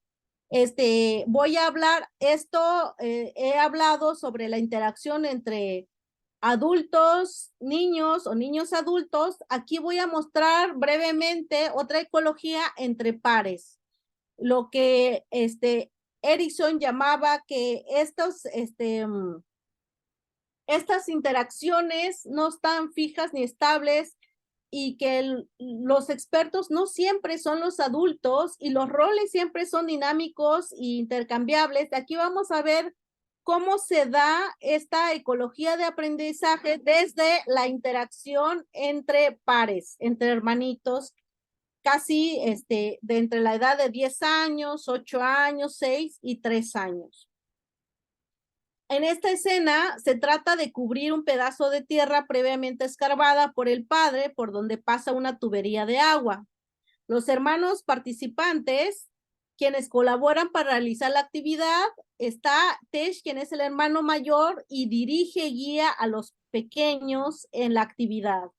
voy a hablar he hablado sobre la interacción entre adultos, niños o niños adultos. Aquí voy a mostrar brevemente otra ecología entre pares. Lo que Erickson llamaba que estas interacciones no están fijas ni estables y que los expertos no siempre son los adultos y los roles siempre son dinámicos e intercambiables. Aquí vamos a ver cómo se da esta ecología de aprendizaje desde la interacción entre pares, entre hermanitos, casi de entre la edad de 10 años, 8 años, 6 y 3 años. En esta escena se trata de cubrir un pedazo de tierra previamente escarbada por el padre, por donde pasa una tubería de agua. Los hermanos participantes, quienes colaboran para realizar la actividad, está Tesh, quien es el hermano mayor, y dirige y guía a los pequeños en la actividad.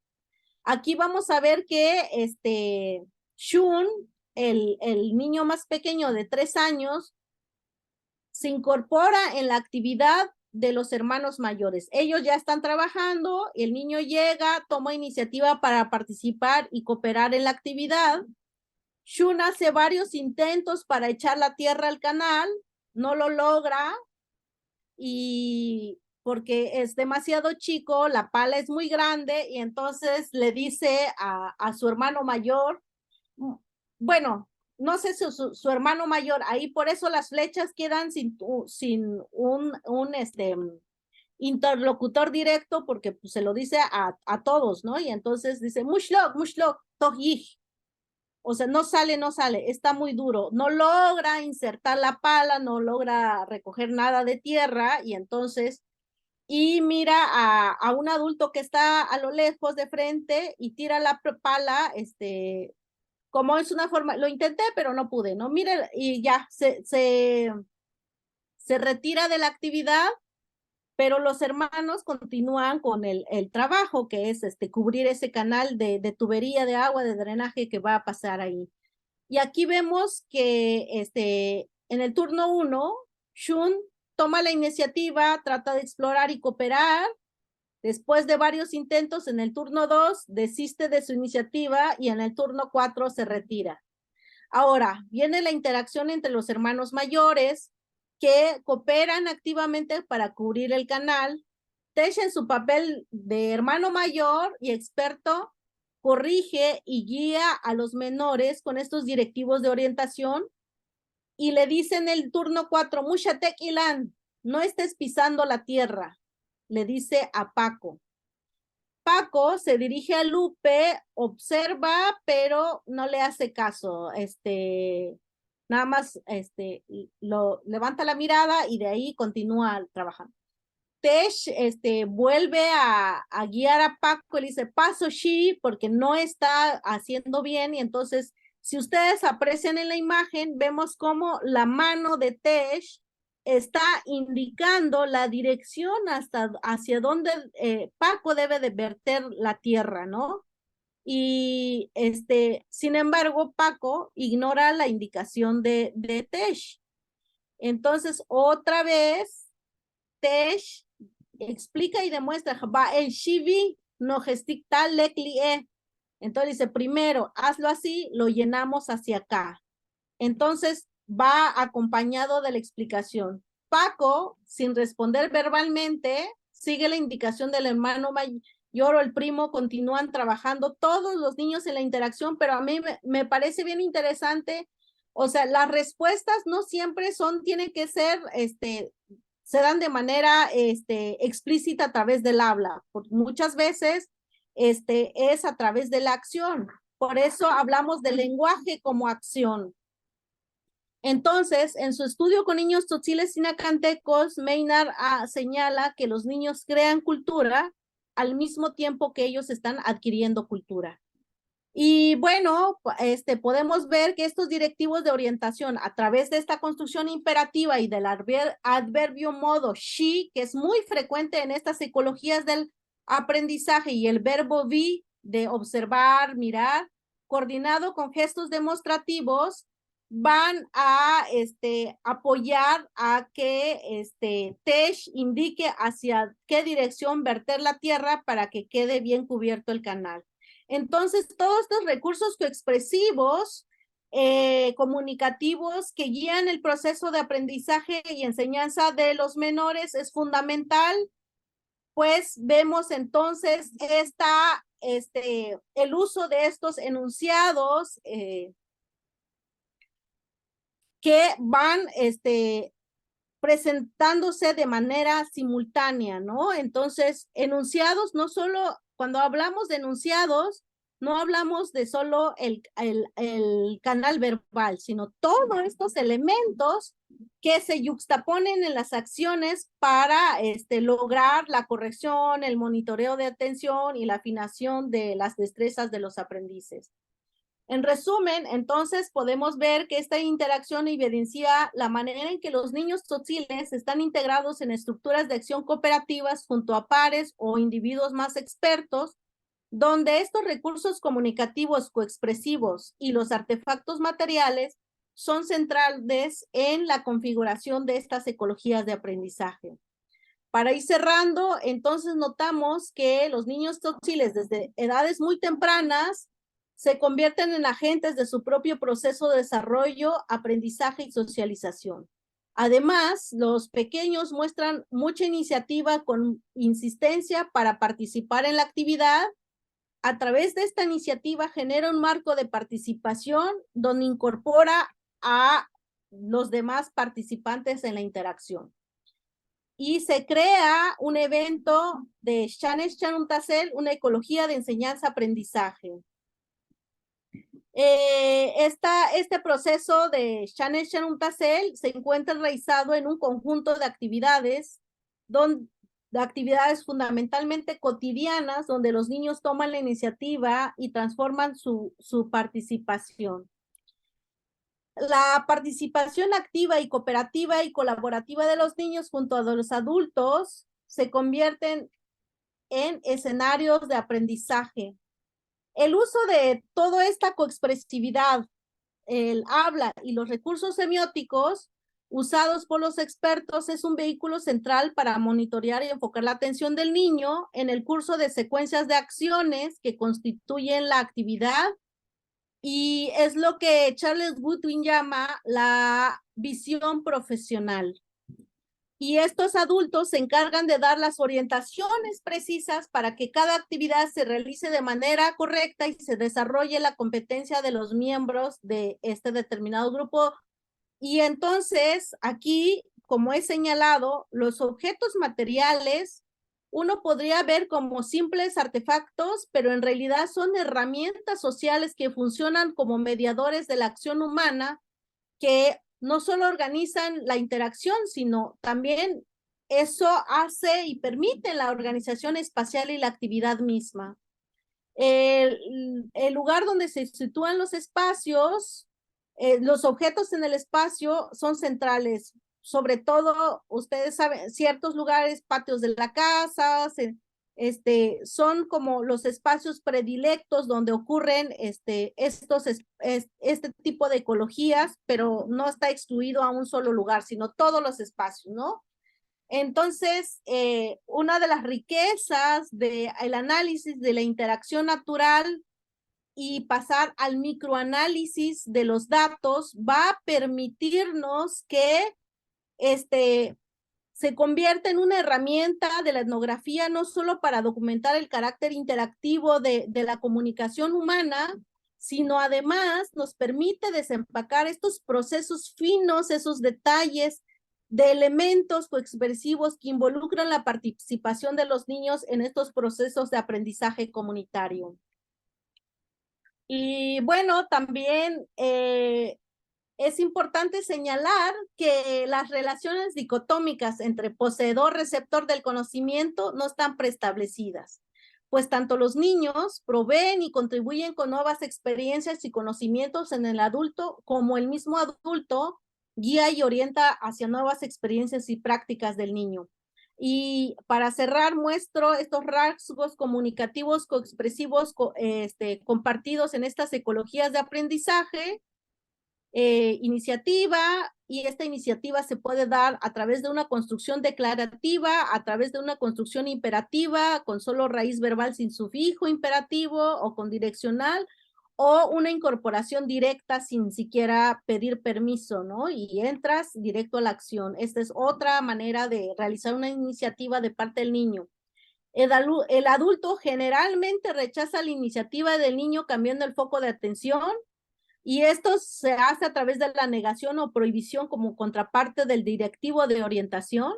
Aquí vamos a ver que Shun, el niño más pequeño de 3 años, se incorpora en la actividad de los hermanos mayores. Ellos ya están trabajando, el niño llega, toma iniciativa para participar y cooperar en la actividad. Shun hace varios intentos para echar la tierra al canal, no lo logra, y porque es demasiado chico, la pala es muy grande, y entonces le dice a su hermano mayor, bueno, no sé si su hermano mayor, ahí por eso las flechas quedan sin un interlocutor directo, porque pues, se lo dice a todos, ¿no? Y entonces dice, mushlok, tohij. O sea, no sale, está muy duro. No logra insertar la pala, no logra recoger nada de tierra, y entonces, y mira a un adulto que está a lo lejos de frente y tira la pala, como es una forma, lo intenté, pero no pude, ¿no? Mire, y ya, se retira de la actividad, pero los hermanos continúan con el trabajo, que es cubrir ese canal de tubería de agua, de drenaje que va a pasar ahí. Y aquí vemos que en el turno 1, Shun toma la iniciativa, trata de explorar y cooperar. Después de varios intentos, en el turno 2, desiste de su iniciativa y en el turno 4 se retira. Ahora, viene la interacción entre los hermanos mayores que cooperan activamente para cubrir el canal. Tesh, en su papel de hermano mayor y experto, corrige y guía a los menores con estos directivos de orientación y le dice en el turno 4, Mushatek Ilan, no estés pisando la tierra, le dice a Paco. Paco se dirige a Lupe, observa, pero no le hace caso. Nada más lo levanta la mirada y de ahí continúa trabajando. Tesh vuelve a guiar a Paco y le dice, paso Shi, porque no está haciendo bien, y entonces, si ustedes aprecian en la imagen, vemos cómo la mano de Tesh está indicando la dirección hacia donde Paco debe de verter la tierra, ¿no? Y sin embargo, Paco ignora la indicación de Tesh. Entonces, otra vez, Tesh explica y demuestra, el Shivi no gesticta lekli. Entonces dice, primero, hazlo así, lo llenamos hacia acá. Entonces va acompañado de la explicación. Paco, sin responder verbalmente, sigue la indicación del hermano mayor o el primo, continúan trabajando todos los niños en la interacción, pero a mí me parece bien interesante. O sea, las respuestas no siempre tienen que ser, se dan de manera explícita a través del habla. Muchas veces es a través de la acción. Por eso hablamos del lenguaje como acción. Entonces, en su estudio con niños tzotziles sinacantecos, Maynard señala que los niños crean cultura al mismo tiempo que ellos están adquiriendo cultura. Y bueno, podemos ver que estos directivos de orientación a través de esta construcción imperativa y del adverbio modo she, que es muy frecuente en estas psicologías del aprendizaje, y el verbo be, de observar, mirar, coordinado con gestos demostrativos, van a apoyar a que Tesh indique hacia qué dirección verter la tierra para que quede bien cubierto el canal. Entonces, todos estos recursos coexpresivos, comunicativos que guían el proceso de aprendizaje y enseñanza de los menores es fundamental. Pues vemos entonces el uso de estos enunciados que van presentándose de manera simultánea, ¿no? Entonces, enunciados, no solo, cuando hablamos de enunciados, no hablamos de solo el canal verbal, sino todos estos elementos que se yuxtaponen en las acciones para lograr la corrección, el monitoreo de atención y la afinación de las destrezas de los aprendices. En resumen, entonces podemos ver que esta interacción evidencia la manera en que los niños tzotziles están integrados en estructuras de acción cooperativas junto a pares o individuos más expertos, donde estos recursos comunicativos coexpresivos y los artefactos materiales son centrales en la configuración de estas ecologías de aprendizaje. Para ir cerrando, entonces notamos que los niños tzotziles desde edades muy tempranas se convierten en agentes de su propio proceso de desarrollo, aprendizaje y socialización. Además, los pequeños muestran mucha iniciativa con insistencia para participar en la actividad. A través de esta iniciativa genera un marco de participación donde incorpora a los demás participantes en la interacción. Y se crea un evento de Shanesh Chanuntasel, una ecología de enseñanza-aprendizaje. Este proceso de Shanesh Chanuntasel se encuentra enraizado en un conjunto de actividades, actividades fundamentalmente cotidianas, donde los niños toman la iniciativa y transforman su participación. La participación activa y cooperativa y colaborativa de los niños junto a los adultos se convierten en escenarios de aprendizaje. El uso de toda esta coexpresividad, el habla y los recursos semióticos usados por los expertos es un vehículo central para monitorear y enfocar la atención del niño en el curso de secuencias de acciones que constituyen la actividad, y es lo que Charles Goodwin llama la visión profesional. Y estos adultos se encargan de dar las orientaciones precisas para que cada actividad se realice de manera correcta y se desarrolle la competencia de los miembros de este determinado grupo. Y entonces, aquí, como he señalado, los objetos materiales uno podría ver como simples artefactos, pero en realidad son herramientas sociales que funcionan como mediadores de la acción humana, que no solo organizan la interacción, sino también eso hace y permite la organización espacial y la actividad misma. El lugar donde se sitúan los espacios, los objetos en el espacio son centrales. Sobre todo, ustedes saben, ciertos lugares, patios de la casa, son como los espacios predilectos donde ocurren este tipo de ecologías, pero no está excluido a un solo lugar, sino todos los espacios, ¿no? Entonces, una de las riquezas del análisis de la interacción natural y pasar al microanálisis de los datos va a permitirnos que se convierte en una herramienta de la etnografía no solo para documentar el carácter interactivo de la comunicación humana, sino además nos permite desempacar estos procesos finos, esos detalles de elementos coexpresivos que involucran la participación de los niños en estos procesos de aprendizaje comunitario. Y bueno, también es importante señalar que las relaciones dicotómicas entre poseedor-receptor del conocimiento no están preestablecidas. pues tanto los niños proveen y contribuyen con nuevas experiencias y conocimientos en el adulto, como el mismo adulto guía y orienta hacia nuevas experiencias y prácticas del niño. Y para cerrar, muestro estos rasgos comunicativos coexpresivos compartidos en estas ecologías de aprendizaje, iniciativa, y esta iniciativa se puede dar a través de una construcción declarativa, a través de una construcción imperativa, con solo raíz verbal sin sufijo imperativo o con direccional, o una incorporación directa sin siquiera pedir permiso, ¿no? Y entras directo a la acción. Esta es otra manera de realizar una iniciativa de parte del niño. El adulto generalmente rechaza la iniciativa del niño cambiando el foco de atención, y esto se hace a través de la negación o prohibición como contraparte del directivo de orientación.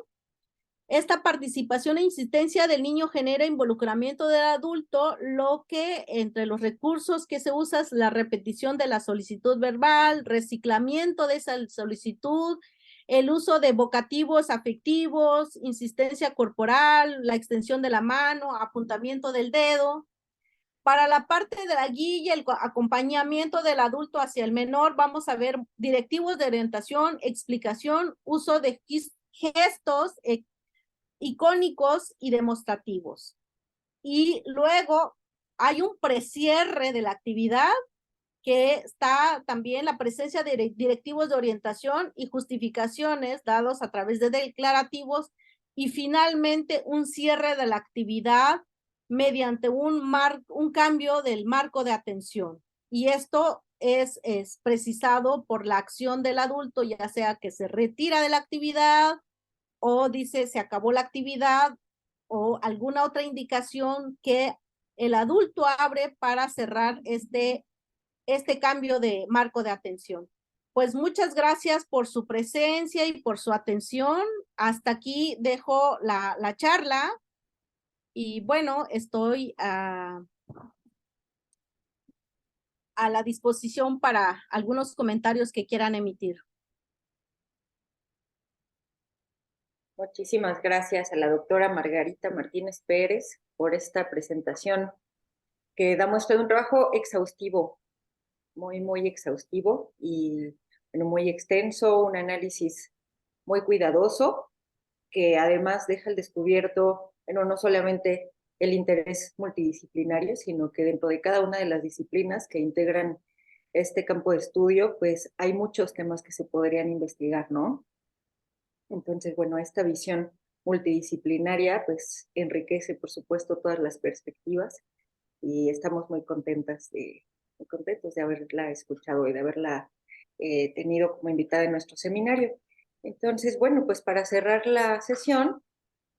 Esta participación e insistencia del niño genera involucramiento del adulto, lo que entre los recursos que se usa es la repetición de la solicitud verbal, reciclamiento de esa solicitud, el uso de vocativos afectivos, insistencia corporal, la extensión de la mano, apuntamiento del dedo. Para la parte de la guía y el acompañamiento del adulto hacia el menor, vamos a ver directivos de orientación, explicación, uso de gestos icónicos y demostrativos. Y luego hay un precierre de la actividad, que está también la presencia de directivos de orientación y justificaciones dados a través de declarativos, y finalmente un cierre de la actividad mediante un cambio del marco de atención. Y esto es precisado por la acción del adulto, ya sea que se retira de la actividad o dice se acabó la actividad, o alguna otra indicación que el adulto abre para cerrar este cambio de marco de atención. Pues muchas gracias por su presencia y por su atención. Hasta aquí dejo la charla. Y bueno, estoy a la disposición para algunos comentarios que quieran emitir. Muchísimas gracias a la doctora Margarita Martínez Pérez por esta presentación que da muestra de un trabajo exhaustivo, muy exhaustivo y bueno, muy extenso, un análisis muy cuidadoso que además deja al descubierto, bueno, no solamente el interés multidisciplinario, sino que dentro de cada una de las disciplinas que integran este campo de estudio, pues hay muchos temas que se podrían investigar, ¿no? Entonces, bueno, esta visión multidisciplinaria pues enriquece, por supuesto, todas las perspectivas y estamos muy contentos de haberla escuchado y de haberla tenido como invitada en nuestro seminario. Entonces, bueno, pues para cerrar la sesión,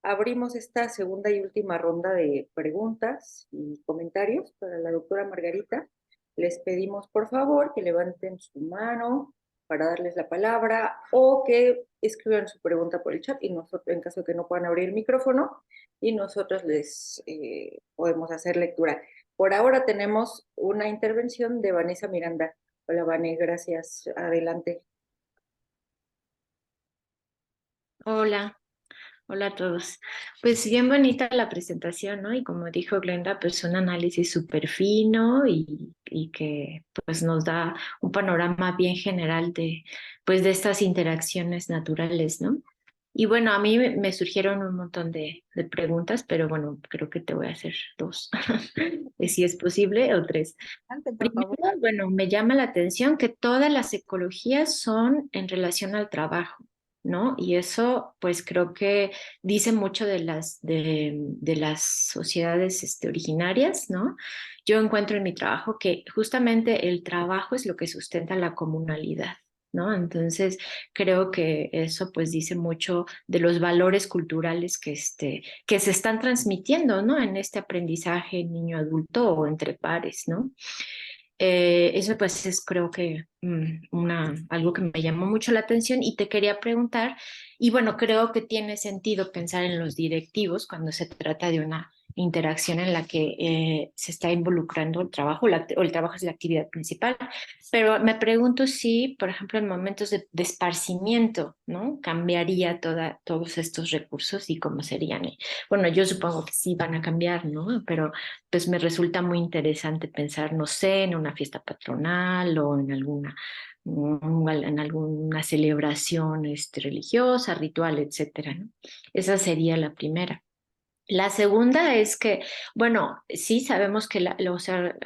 abrimos esta segunda y última ronda de preguntas y comentarios para la doctora Margarita. Les pedimos, por favor, que levanten su mano para darles la palabra o que escriban su pregunta por el chat, y nosotros, en caso de que no puedan abrir el micrófono, y nosotros les podemos hacer lectura. Por ahora tenemos una intervención de Vanessa Miranda. Hola, Vane, gracias. Adelante. Hola, hola a todos. Pues bien bonita la presentación, ¿no? Y como dijo Glenda, pues un análisis súper fino y que pues nos da un panorama bien general pues de estas interacciones naturales, ¿no? Y bueno, a mí me surgieron un montón de preguntas, pero bueno, creo que te voy a hacer dos, si es posible, o tres. Por favor. Primero, bueno, me llama la atención que todas las ecologías son en relación al trabajo, ¿no? Y eso, pues creo que dice mucho de las sociedades originarias, ¿no? Yo encuentro en mi trabajo que justamente el trabajo es lo que sustenta la comunalidad, ¿no? Entonces, creo que eso pues dice mucho de los valores culturales que se están transmitiendo, ¿no? En este aprendizaje niño-adulto o entre pares, ¿no? Eso pues es creo que algo que me llamó mucho la atención y te quería preguntar, y bueno, creo que tiene sentido pensar en los directivos cuando se trata de una interacción en la que se está involucrando el trabajo, o el trabajo es la actividad principal. Pero me pregunto si, por ejemplo, en momentos de esparcimiento, ¿no? Cambiaría todos estos recursos y cómo serían. Bueno, yo supongo que sí van a cambiar, ¿no? Pero pues me resulta muy interesante pensar, no sé, en una fiesta patronal o en alguna celebración religiosa, ritual, etcétera, ¿no? Esa sería la primera. La segunda es que, bueno, sí sabemos que o sea,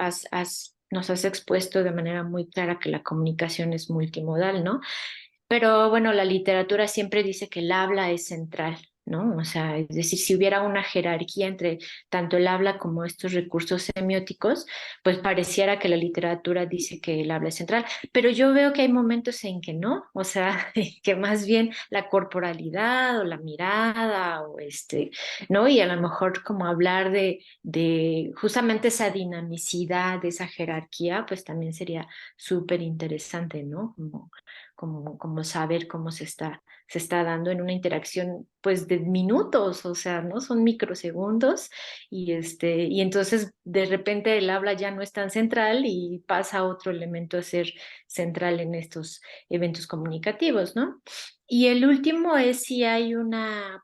nos has expuesto de manera muy clara que la comunicación es multimodal, ¿no? Pero bueno, la literatura siempre dice que el habla es central, ¿no? O sea, es decir, si hubiera una jerarquía entre tanto el habla como estos recursos semióticos, pues pareciera que la literatura dice que el habla es central, pero yo veo que hay momentos en que no, o sea, que más bien la corporalidad o la mirada o ¿no? Y a lo mejor como hablar de justamente esa dinamicidad, de esa jerarquía, pues también sería súper interesante, ¿no? Como saber cómo se está dando en una interacción pues de minutos, o sea, ¿no? Son microsegundos y entonces de repente el habla ya no es tan central y pasa otro elemento a ser central en estos eventos comunicativos, ¿no? Y el último es si hay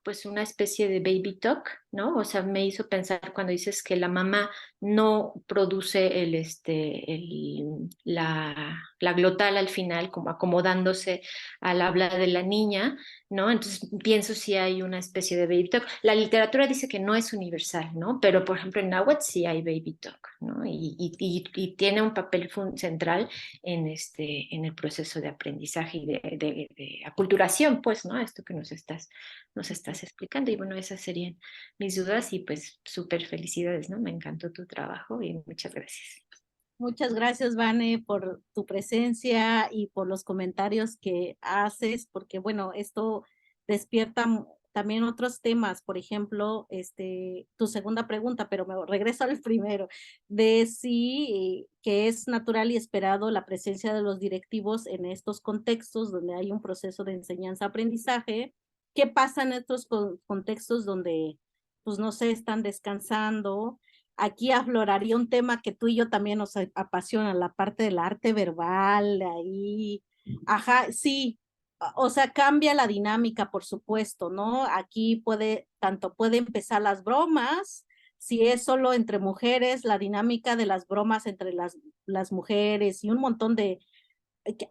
pues una especie de baby talk, ¿no? O sea, me hizo pensar cuando dices que la mamá no produce la glotal al final, como acomodándose al habla de la niña, ¿no? Entonces pienso si hay una especie de baby talk. La literatura dice que no es universal, ¿no? Pero por ejemplo en náhuatl sí hay baby talk, ¿no? Y tiene un papel central en el proceso de aprendizaje y de aculturación, pues, ¿no? Esto que nos estás explicando. Y bueno, esas serían mis dudas y pues súper felicidades, ¿no? Me encantó tu trabajo y muchas gracias. Muchas gracias, Vane, por tu presencia y por los comentarios que haces, porque bueno, esto despierta también otros temas, por ejemplo, tu segunda pregunta, pero me regreso al primero, de si que es natural y esperado la presencia de los directivos en estos contextos donde hay un proceso de enseñanza-aprendizaje. ¿Qué pasa en estos contextos donde, pues no sé, están descansando? Aquí afloraría un tema que tú y yo también nos apasiona, la parte del arte verbal, ahí, ajá, sí, o sea, cambia la dinámica, por supuesto, ¿no? Aquí tanto puede empezar las bromas, si es solo entre mujeres, la dinámica de las bromas entre las mujeres y un montón de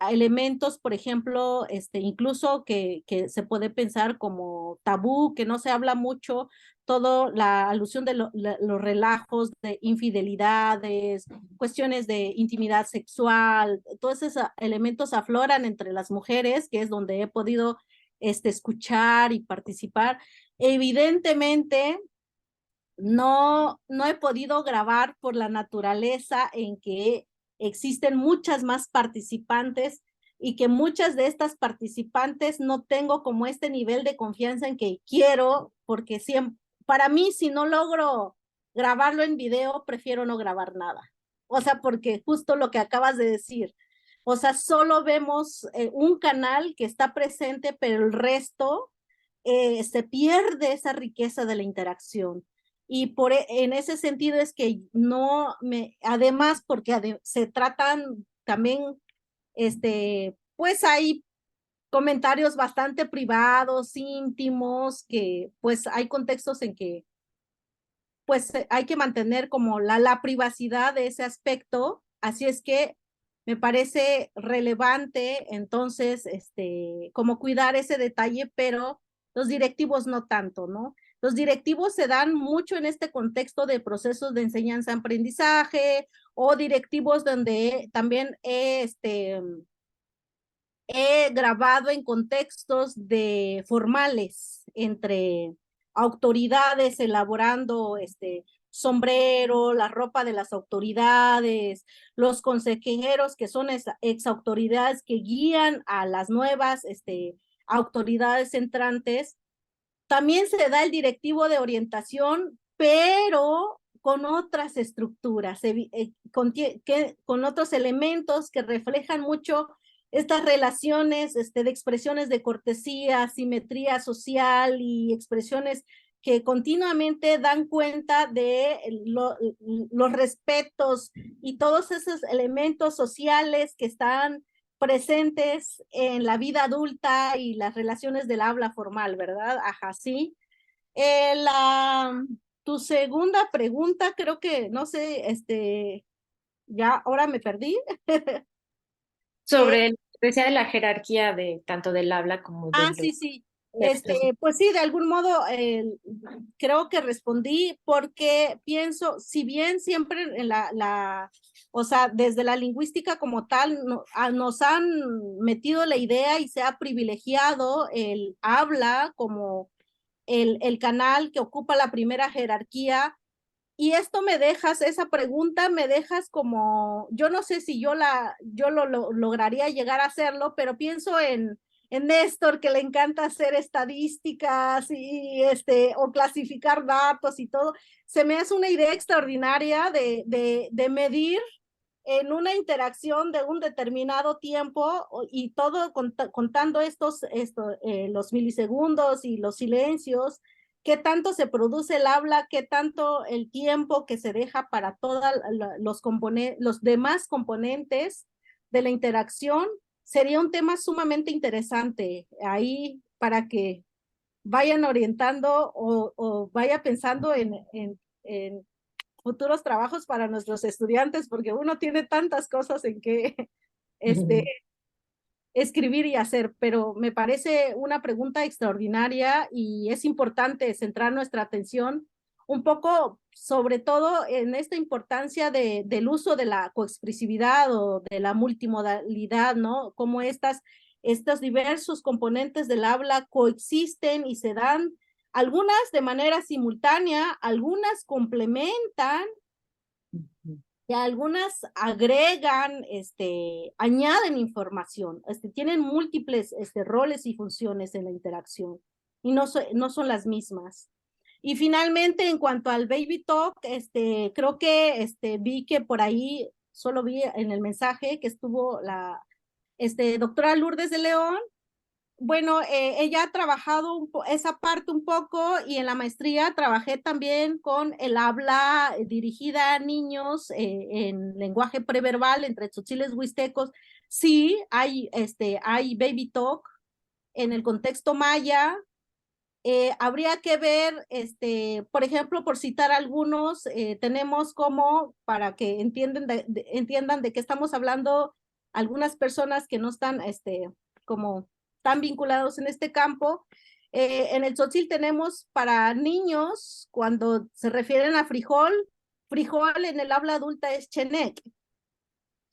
elementos, por ejemplo, incluso que se puede pensar como tabú, que no se habla mucho, todo la alusión de los relajos de infidelidades, cuestiones de intimidad sexual, todos esos elementos afloran entre las mujeres, que es donde he podido escuchar y participar. Evidentemente, no he podido grabar por la naturaleza en que existen muchas más participantes y que muchas de estas participantes no tengo como este nivel de confianza en que quiero, porque siempre, para mí, si no logro grabarlo en video, prefiero no grabar nada. O sea, porque justo lo que acabas de decir, o sea, solo vemos un canal que está presente, pero el resto se pierde esa riqueza de la interacción. Y en ese sentido es que además porque se tratan también, pues hay comentarios bastante privados, íntimos, que pues hay contextos en que pues hay que mantener como la privacidad de ese aspecto, así es que me parece relevante entonces, como cuidar ese detalle, pero los directivos no tanto, ¿no? Los directivos se dan mucho en este contexto de procesos de enseñanza-aprendizaje o directivos donde también he grabado en contextos formales entre autoridades elaborando sombrero, la ropa de las autoridades, los consejeros que son ex autoridades que guían a las nuevas autoridades entrantes. También se da el directivo de orientación, pero con otras estructuras, con otros elementos que reflejan mucho estas relaciones de expresiones de cortesía, simetría social y expresiones que continuamente dan cuenta de los respetos y todos esos elementos sociales que están presentes en la vida adulta y las relaciones del habla formal, ¿verdad? Ajá, sí. Tu segunda pregunta, creo que, no sé, ya ahora me perdí. Sobre lo que decía de la jerarquía de tanto del habla como de los Sí. textos. Pues sí, de algún modo creo que respondí porque pienso, si bien siempre en o sea, desde la lingüística como tal, nos han metido la idea y se ha privilegiado el habla como el canal que ocupa la primera jerarquía. Y esto esa pregunta me dejas como, yo no sé si yo lograría llegar a hacerlo, pero pienso en Néstor, que le encanta hacer estadísticas o clasificar datos y todo. Se me hace una idea extraordinaria de medir en una interacción de un determinado tiempo y todo contando los milisegundos y los silencios, qué tanto se produce el habla, qué tanto el tiempo que se deja para todos los demás componentes de la interacción. Sería un tema sumamente interesante ahí para que vayan orientando o vaya pensando en futuros trabajos para nuestros estudiantes, porque uno tiene tantas cosas en que escribir y hacer, pero me parece una pregunta extraordinaria y es importante centrar nuestra atención un poco, sobre todo en esta importancia del uso de la coexpresividad o de la multimodalidad, ¿no? Cómo estos diversos componentes del habla coexisten y se dan, algunas de manera simultánea, algunas complementan y algunas agregan, añaden información, tienen múltiples roles y funciones en la interacción y no son las mismas. Y finalmente, en cuanto al Baby Talk, creo que vi que por ahí, solo vi en el mensaje que estuvo la doctora Lourdes de León. Bueno, ella ha trabajado esa parte un poco y en la maestría trabajé también con el habla dirigida a niños en lenguaje preverbal entre tzotziles huistecos. Sí, hay Baby Talk en el contexto maya. Habría que ver, por ejemplo, por citar algunos, tenemos como, para que entiendan de qué estamos hablando, algunas personas que no están como tan vinculados en este campo. En el tzotzil tenemos para niños, cuando se refieren a frijol en el habla adulta es chenek.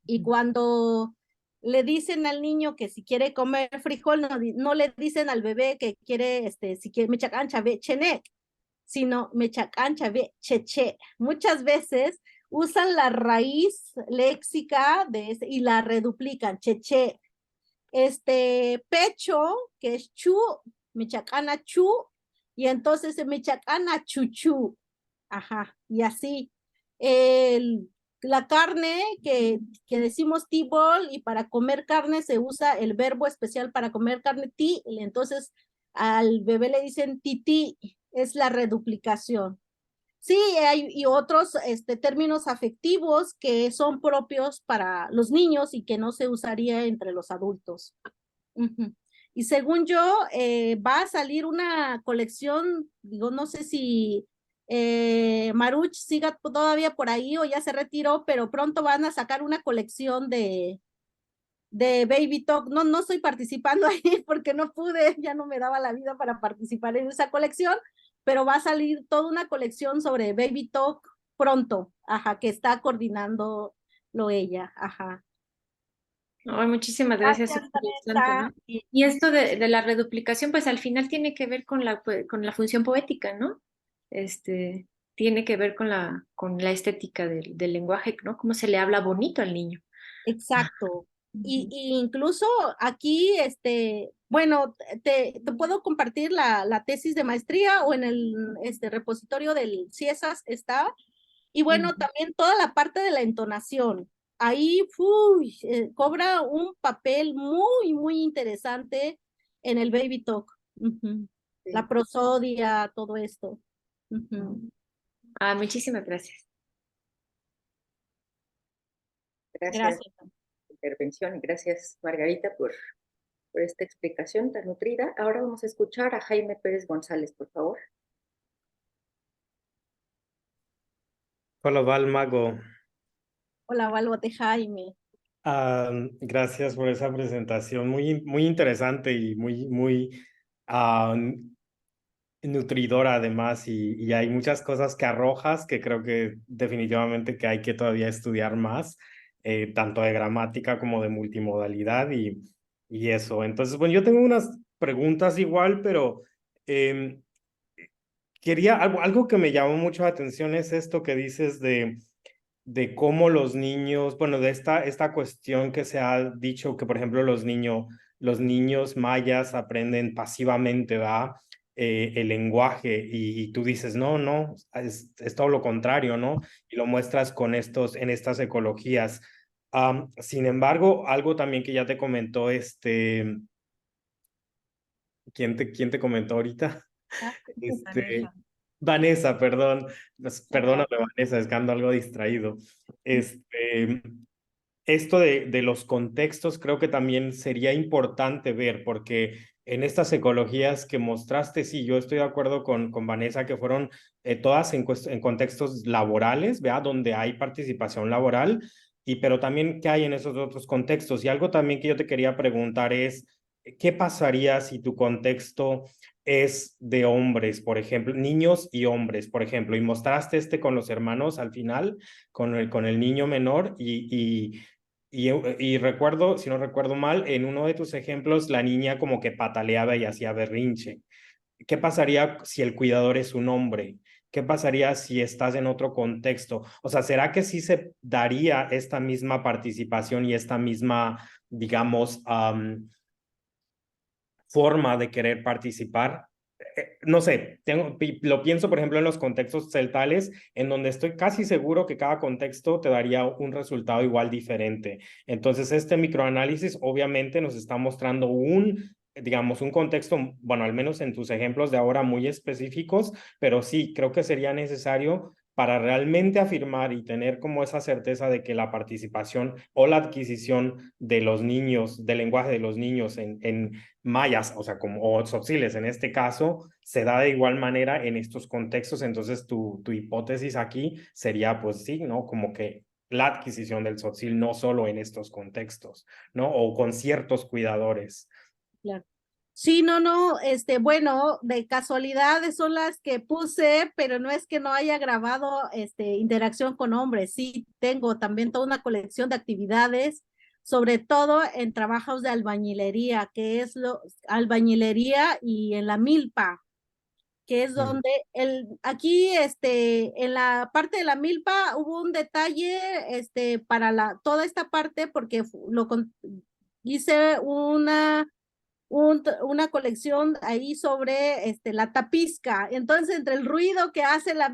Y cuando le dicen al niño que si quiere comer frijol, no le dicen al bebé que quiere, si quiere mechacancha ve chenek, sino mechacancha ve cheche. Muchas veces usan la raíz léxica y la reduplican, cheche. Pecho, que es chu, mechacana chu, y entonces mechacana chuchu. Ajá, y así. La carne que decimos tibol, y para comer carne se usa el verbo especial para comer carne ti, y entonces al bebé le dicen titi, es la reduplicación. Sí, hay otros términos afectivos que son propios para los niños y que no se usaría entre los adultos. Y según yo, va a salir una colección, digo, no sé si Maruch siga todavía por ahí o ya se retiró, pero pronto van a sacar una colección de Baby Talk. No estoy participando ahí porque no pude, ya no me daba la vida para participar en esa colección, pero va a salir toda una colección sobre Baby Talk pronto, ajá, que está coordinando ella, ajá. Oh, muchísimas gracias, súper interesante, ¿no? Y esto de la reduplicación, pues al final tiene que ver con la función poética, ¿no? Tiene que ver con la estética del lenguaje, ¿no? Cómo se le habla bonito al niño. Exacto. Y incluso aquí, bueno, te puedo compartir la tesis de maestría o en el repositorio del CIESAS está. Y bueno, también toda la parte de la entonación. Ahí cobra un papel muy, muy interesante en el Baby Talk. la prosodia, todo esto. Muchísimas gracias. Gracias Gracias. por tu intervención y gracias, Margarita, por esta explicación tan nutrida. Ahora vamos a escuchar a Jaime Pérez González, por favor. Hola, Val Mago. Hola, Valvote Jaime. Gracias por esa presentación, muy interesante y muy ah, nutridora además, y hay muchas cosas que arrojas que creo que definitivamente que hay que todavía estudiar más, tanto de gramática como de multimodalidad y eso. Entonces, bueno, yo tengo unas preguntas igual, pero quería, algo que me llamó mucho la atención es esto que dices de cómo los niños, bueno, de esta cuestión que se ha dicho que, por ejemplo, los niños mayas aprenden pasivamente, ¿va? El lenguaje y tú dices, no, es todo lo contrario, ¿no? Y lo muestras en estas ecologías. Sin embargo, algo también que ya te comentó, ¿quién te comentó ahorita? Vanessa. Vanessa, perdón. Perdóname, Ajá. Vanessa, es que ando algo distraído. Esto de los contextos creo que también sería importante ver, porque en estas ecologías que mostraste, sí, yo estoy de acuerdo con Vanessa, que fueron todas en contextos laborales, ¿vea? Donde hay participación laboral, pero también qué hay en esos otros contextos. Y algo también que yo te quería preguntar es, ¿qué pasaría si tu contexto es de hombres, por ejemplo, niños y hombres, por ejemplo, y mostraste con los hermanos al final, con el niño menor y recuerdo, si no recuerdo mal, en uno de tus ejemplos, la niña como que pataleaba y hacía berrinche. ¿Qué pasaría si el cuidador es un hombre? ¿Qué pasaría si estás en otro contexto? O sea, ¿será que sí se daría esta misma participación y esta misma, digamos, forma de querer participar? No sé, lo pienso, por ejemplo, en los contextos celtales, en donde estoy casi seguro que cada contexto te daría un resultado igual diferente. Entonces, este microanálisis obviamente nos está mostrando digamos, un contexto, bueno, al menos en tus ejemplos de ahora muy específicos, pero sí, creo que sería necesario para realmente afirmar y tener como esa certeza de que la participación o la adquisición de los niños, del lenguaje de los niños en mayas, o sea, o tzotziles en este caso, se da de igual manera en estos contextos. Entonces, tu hipótesis aquí sería, pues sí, ¿no? Como que la adquisición del tzotzil no solo en estos contextos, ¿no? O con ciertos cuidadores. Claro. Sí, no, bueno, de casualidad son las que puse, pero no es que no haya grabado, interacción con hombres. Sí, tengo también toda una colección de actividades, sobre todo en trabajos de albañilería, que es albañilería y en la milpa, que es donde aquí, en la parte de la milpa hubo un detalle, para toda esta parte, porque hice una colección ahí sobre la tapizca. Entonces, entre el ruido que hace la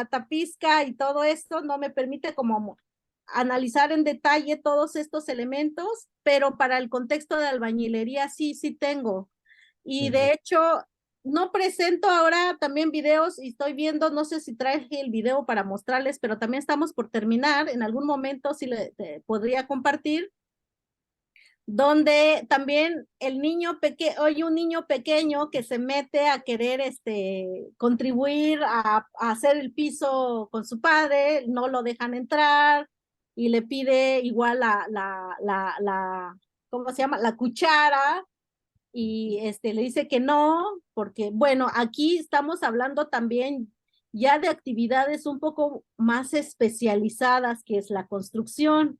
tapizca y todo esto, no me permite como analizar en detalle todos estos elementos, pero para el contexto de albañilería sí tengo. Y de hecho, no presento ahora también videos y estoy viendo, no sé si traje el video para mostrarles, pero también estamos por terminar. En algún momento sí podría compartir, donde también hay un niño pequeño que se mete a querer contribuir a hacer el piso con su padre, no lo dejan entrar y le pide igual ¿cómo se llama? La cuchara, y le dice que no, porque bueno, aquí estamos hablando también ya de actividades un poco más especializadas, que es la construcción.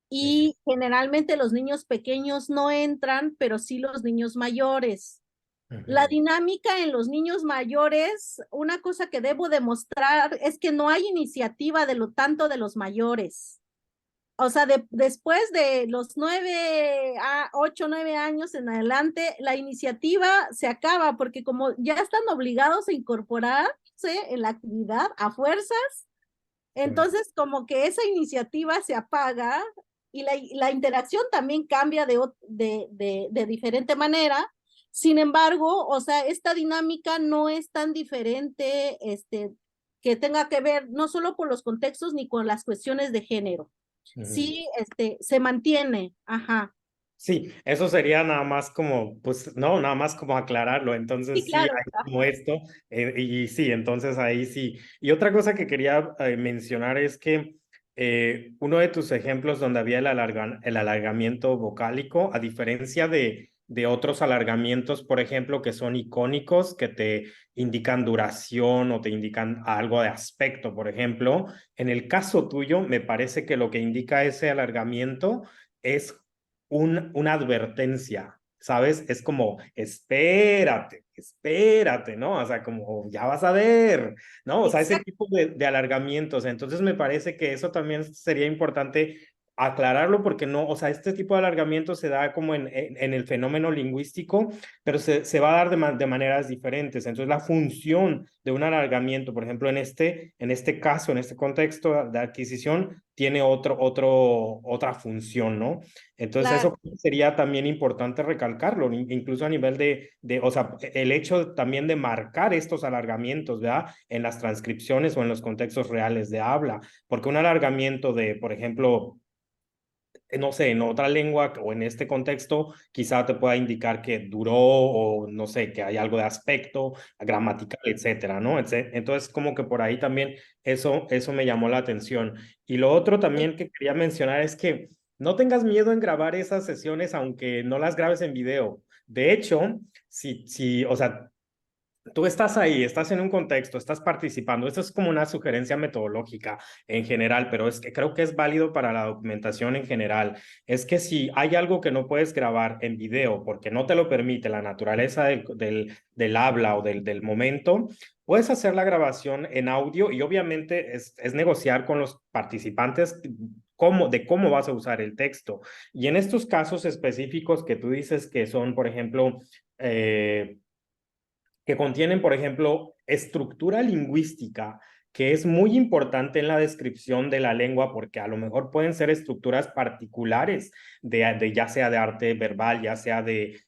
Y generalmente los niños pequeños no entran, pero sí los niños mayores. La dinámica en los niños mayores, una cosa que debo demostrar es que no hay iniciativa de lo tanto de los mayores. O sea, después de los 8, 9 años en adelante, la iniciativa se acaba, porque como ya están obligados a incorporarse en la actividad a fuerzas, entonces como que esa iniciativa se apaga y la interacción también cambia de diferente manera, Sin embargo, o sea, esta dinámica no es tan diferente, que tenga que ver no solo por los contextos ni con las cuestiones de género. Sí, se mantiene, ajá. Sí, eso sería nada más como, pues no, nada más como aclararlo. Sí, Entonces sí, claro, hay como ajá. esto, y sí, entonces ahí sí. Y otra cosa que quería mencionar es que uno de tus ejemplos donde había el alargamiento vocálico, a diferencia de otros alargamientos, por ejemplo, que son icónicos, que te indican duración o te indican algo de aspecto, por ejemplo, en el caso tuyo, me parece que lo que indica ese alargamiento es una advertencia, ¿sabes? Es como, espérate, espérate, ¿no? O sea, como, ya vas a ver, ¿no? O sea, ese Exacto. tipo de alargamientos. Entonces, me parece que eso también sería importante aclararlo porque no, o sea, este tipo de alargamiento se da como en el fenómeno lingüístico, pero se va a dar de maneras diferentes. Entonces, la función de un alargamiento, por ejemplo, en este caso, en este contexto de adquisición, tiene otra función, ¿no? Entonces, Claro. eso sería también importante recalcarlo, incluso a nivel o sea, el hecho también de marcar estos alargamientos, ¿verdad? En las transcripciones o en los contextos reales de habla, porque un alargamiento de, por ejemplo, no sé, en otra lengua o en este contexto, quizá te pueda indicar que duró o no sé, que hay algo de aspecto, gramatical, etcétera, ¿no? Entonces, como que por ahí también eso me llamó la atención. Y lo otro también que quería mencionar es que no tengas miedo en grabar esas sesiones, aunque no las grabes en video. De hecho, o sea, tú estás ahí, estás en un contexto, estás participando. Esto es como una sugerencia metodológica en general, pero es que creo que es válido para la documentación en general. Es que si hay algo que no puedes grabar en video porque no te lo permite la naturaleza del habla o del momento, puedes hacer la grabación en audio y obviamente es negociar con los participantes de cómo vas a usar el texto. Y en estos casos específicos que tú dices que son, por ejemplo, que contienen, por ejemplo, estructura lingüística, que es muy importante en la descripción de la lengua, porque a lo mejor pueden ser estructuras particulares ya sea de arte verbal, ya sea de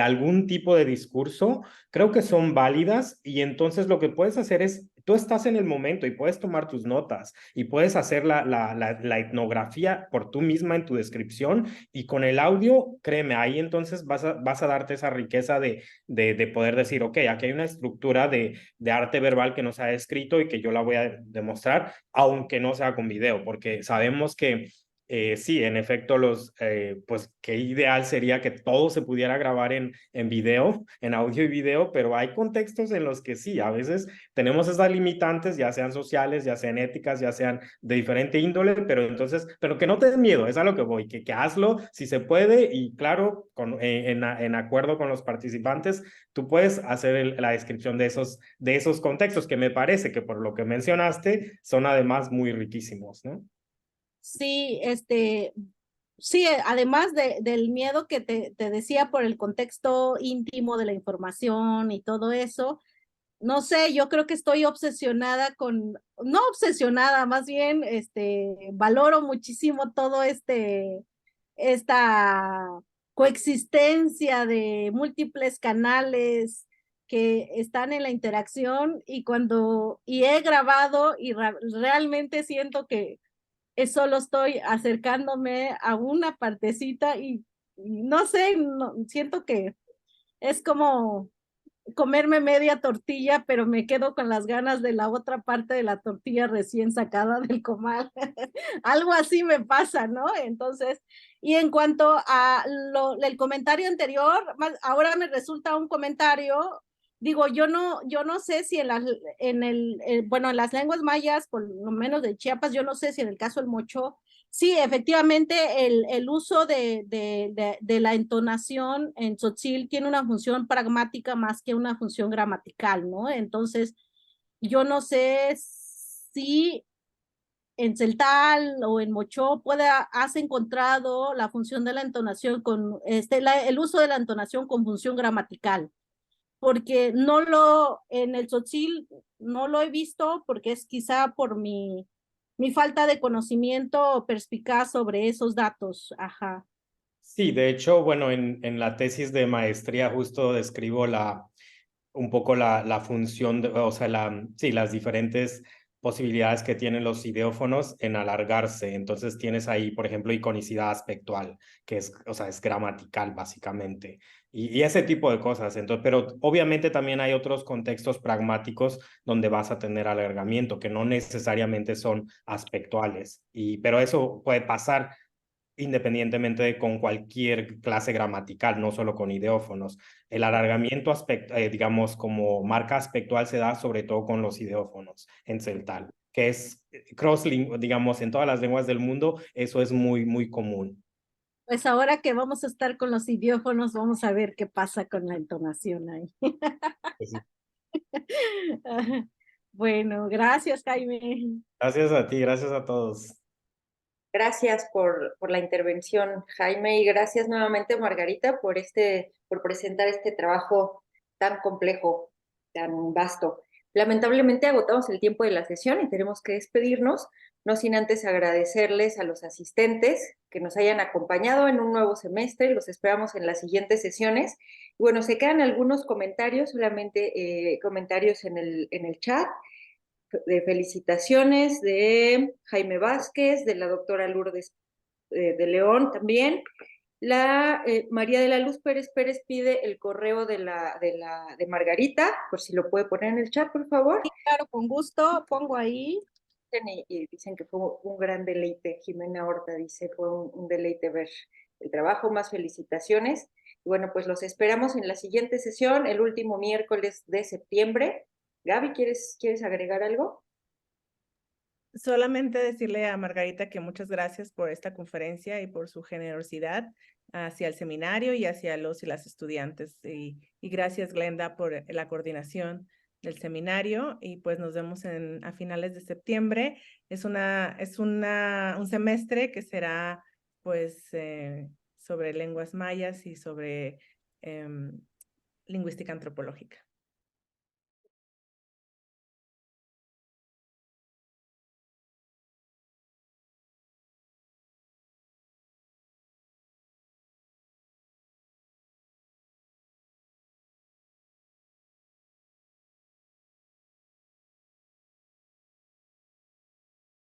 algún tipo de discurso, creo que son válidas y entonces lo que puedes hacer es, tú estás en el momento y puedes tomar tus notas y puedes hacer la etnografía por tú misma en tu descripción y con el audio, créeme, ahí entonces vas a darte esa riqueza de poder decir, ok, aquí hay una estructura de arte verbal que nos ha escrito y que yo la voy a demostrar, aunque no sea con video, porque sabemos que sí, en efecto, pues qué ideal sería que todo se pudiera grabar en video, en audio y video, pero hay contextos en los que sí, a veces tenemos esas limitantes, ya sean sociales, ya sean éticas, ya sean de diferente índole, pero entonces, pero que no te den miedo, es a lo que voy, que hazlo si se puede y claro, en acuerdo con los participantes, tú puedes hacer la descripción de esos contextos que me parece que por lo que mencionaste son además muy riquísimos, ¿no? Sí, sí, además del miedo que te decía por el contexto íntimo de la información y todo eso, no sé, yo creo que estoy obsesionada no obsesionada, más bien, valoro muchísimo todo esta coexistencia de múltiples canales que están en la interacción y he grabado y realmente siento que solo estoy acercándome a una partecita y no sé, siento que es como comerme media tortilla, pero me quedo con las ganas de la otra parte de la tortilla recién sacada del comal. Algo así me pasa, ¿no? Entonces, y en cuanto a el comentario anterior, ahora me resulta un comentario, digo, yo no sé si bueno, en las lenguas mayas, por lo menos de Chiapas, yo no sé si en el caso del mocho, sí, efectivamente, el uso de la entonación en tzotzil tiene una función pragmática más que una función gramatical, ¿no? Entonces, yo no sé si en celtal o en mocho has encontrado la función de la entonación el uso de la entonación con función gramatical, porque en el tzotzil no lo he visto porque es quizá por mi falta de conocimiento perspicaz sobre esos datos, ajá. Sí, de hecho, bueno, en la tesis de maestría justo describo un poco la función, o sea, sí, las diferentes posibilidades que tienen los ideófonos en alargarse. Entonces tienes ahí, por ejemplo, iconicidad aspectual, que es, o sea, es gramatical básicamente, y ese tipo de cosas. Entonces, pero obviamente también hay otros contextos pragmáticos donde vas a tener alargamiento, que no necesariamente son aspectuales, pero eso puede pasar independientemente de con cualquier clase gramatical, no solo con ideófonos. El alargamiento, digamos, como marca aspectual se da sobre todo con los ideófonos en celtal, que es crossling, digamos, en todas las lenguas del mundo, eso es muy, muy común. Pues ahora que vamos a estar con los idiófonos, vamos a ver qué pasa con la entonación ahí. Pues sí. Bueno, gracias, Jaime. Gracias a ti, gracias a todos. Gracias por la intervención, Jaime, y gracias nuevamente, Margarita, por presentar este trabajo tan complejo, tan vasto. Lamentablemente agotamos el tiempo de la sesión y tenemos que despedirnos, no sin antes agradecerles a los asistentes que nos hayan acompañado en un nuevo semestre. Los esperamos en las siguientes sesiones. Y bueno, se quedan algunos comentarios, solamente comentarios en el chat, de felicitaciones de Jaime Vázquez, de la doctora Lourdes de León también. María de la Luz Pérez Pérez pide el correo de Margarita, por si lo puede poner en el chat, por favor. Sí, claro, con gusto, pongo ahí. Y dicen que fue un gran deleite. Jimena Horta dice, fue un deleite ver el trabajo, más felicitaciones. Y bueno, pues los esperamos en la siguiente sesión, el último miércoles de septiembre. Gaby, ¿quieres agregar algo? Solamente decirle a Margarita que muchas gracias por esta conferencia y por su generosidad hacia el seminario y hacia los y las estudiantes. Y gracias, Glenda, por la coordinación del seminario. Y pues nos vemos a finales de septiembre. Es un semestre que será pues sobre lenguas mayas y sobre lingüística antropológica.